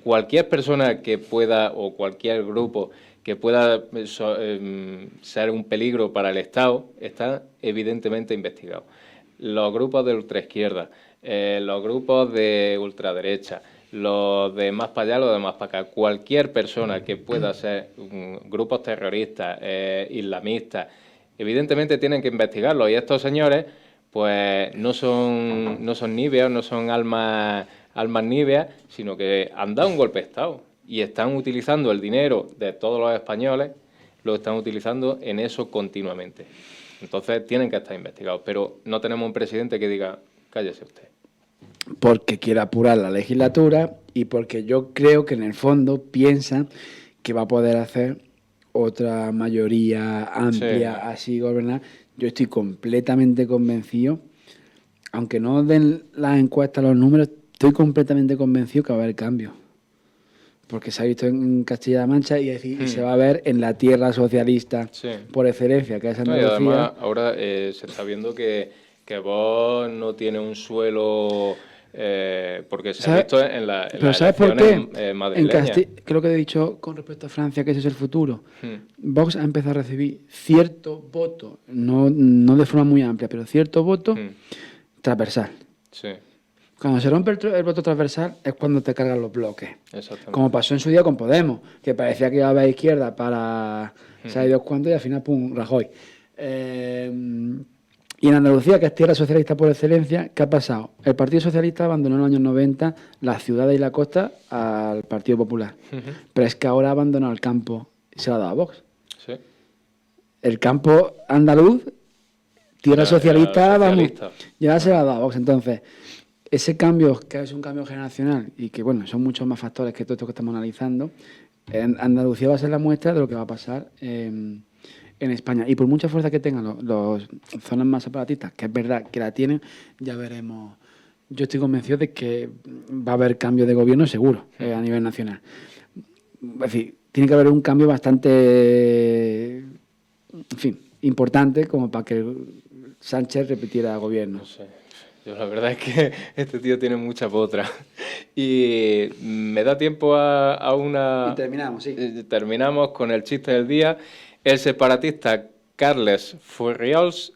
Cualquier persona que pueda, o cualquier grupo que pueda ser un peligro para el Estado, está evidentemente investigado. Los grupos de ultraizquierda, los grupos de ultraderecha, los de más para allá, los de más para acá, cualquier persona que pueda ser grupos terroristas, islamistas, evidentemente tienen que investigarlo. Y estos señores, pues no son níveos, no son almas níveas, sino que han dado un golpe de Estado y están utilizando el dinero de todos los españoles, lo están utilizando en eso continuamente. Entonces tienen que estar investigados, pero no tenemos un presidente que diga, cállese usted. Porque quiere apurar la legislatura y porque yo creo que en el fondo piensa que va a poder hacer otra mayoría amplia, Sí. así gobernar. Yo estoy completamente convencido, aunque no den las encuestas los números, estoy completamente convencido que va a haber cambio. Porque se ha visto en Castilla-La Mancha y se va a ver en la tierra socialista Sí. por excelencia, que es No, y Andalucía. además ahora se está viendo que Vox no tiene un suelo, porque se ha ¿Sabe? visto en las Pero ¿sabes por qué? elecciones madrileñas. Creo que he dicho con respecto a Francia que ese es el futuro. Hmm. Vox ha empezado a recibir cierto voto, no de forma muy amplia, pero cierto voto transversal. Sí, Cuando se rompe el voto transversal es cuando te cargan los bloques. exactamente. Como pasó en su día con Podemos, que parecía que iba a haber izquierda para saber Dios cuánto y al final, pum, Rajoy. Y en Andalucía, que es tierra socialista por excelencia, ¿qué ha pasado? El Partido Socialista abandonó en los años 90 las ciudades y la costa al Partido Popular. Pero es que ahora ha abandonado el campo y se lo ha dado a Vox. Sí. El campo andaluz, tierra socialista, vamos, socialista. ya se lo ha dado a Vox. Entonces, ese cambio, que es un cambio generacional y que, bueno, son muchos más factores que todo esto que estamos analizando, en Andalucía va a ser la muestra de lo que va a pasar en España. Y por mucha fuerza que tengan los zonas más separatistas, que es verdad que la tienen, ya veremos. Yo estoy convencido de que va a haber cambio de gobierno seguro a nivel nacional. Es decir, tiene que haber un cambio bastante, en fin, importante como para que Sánchez repitiera gobierno. No sé. Yo la verdad es que este tío tiene mucha potra. Y me da tiempo a una... Y terminamos, sí. Terminamos con el chiste del día. El separatista Carles Furriols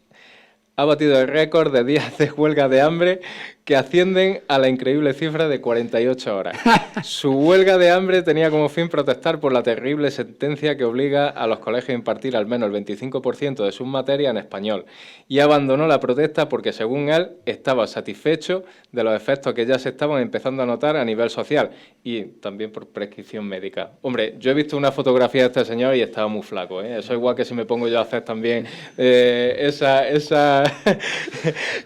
ha batido el récord de días de huelga de hambre que ascienden a la increíble cifra de 48 horas. Su huelga de hambre tenía como fin protestar por la terrible sentencia que obliga a los colegios a impartir al menos el 25% de sus materias en español, y abandonó la protesta porque, según él, estaba satisfecho de los efectos que ya se estaban empezando a notar a nivel social y también por prescripción médica. Hombre, yo he visto una fotografía de este señor y estaba muy flaco, ¿eh? Eso igual que si me pongo yo a hacer también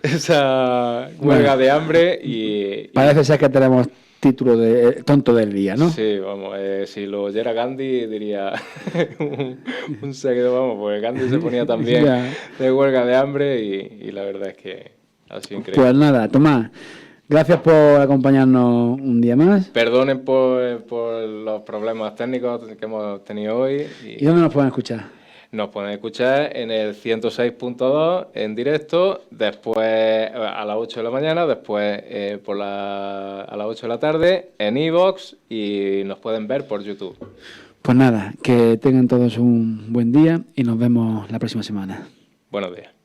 esa huelga de hambre y Parece ser que tenemos título de tonto del día, ¿no? sí, vamos, si lo oyera Gandhi diría un seguido, vamos, porque Gandhi se ponía también Ya. de huelga de hambre y la verdad es que ha sido increíble. Pues nada, Tomás, gracias por acompañarnos un día más. Perdonen por los problemas técnicos que hemos tenido hoy. ¿Y dónde nos pueden escuchar? Nos pueden escuchar en el 106.2 en directo, después a las 8 de la mañana, después a las 8 de la tarde en iVoox y nos pueden ver por YouTube. Pues nada, que tengan todos un buen día y nos vemos la próxima semana. Buenos días.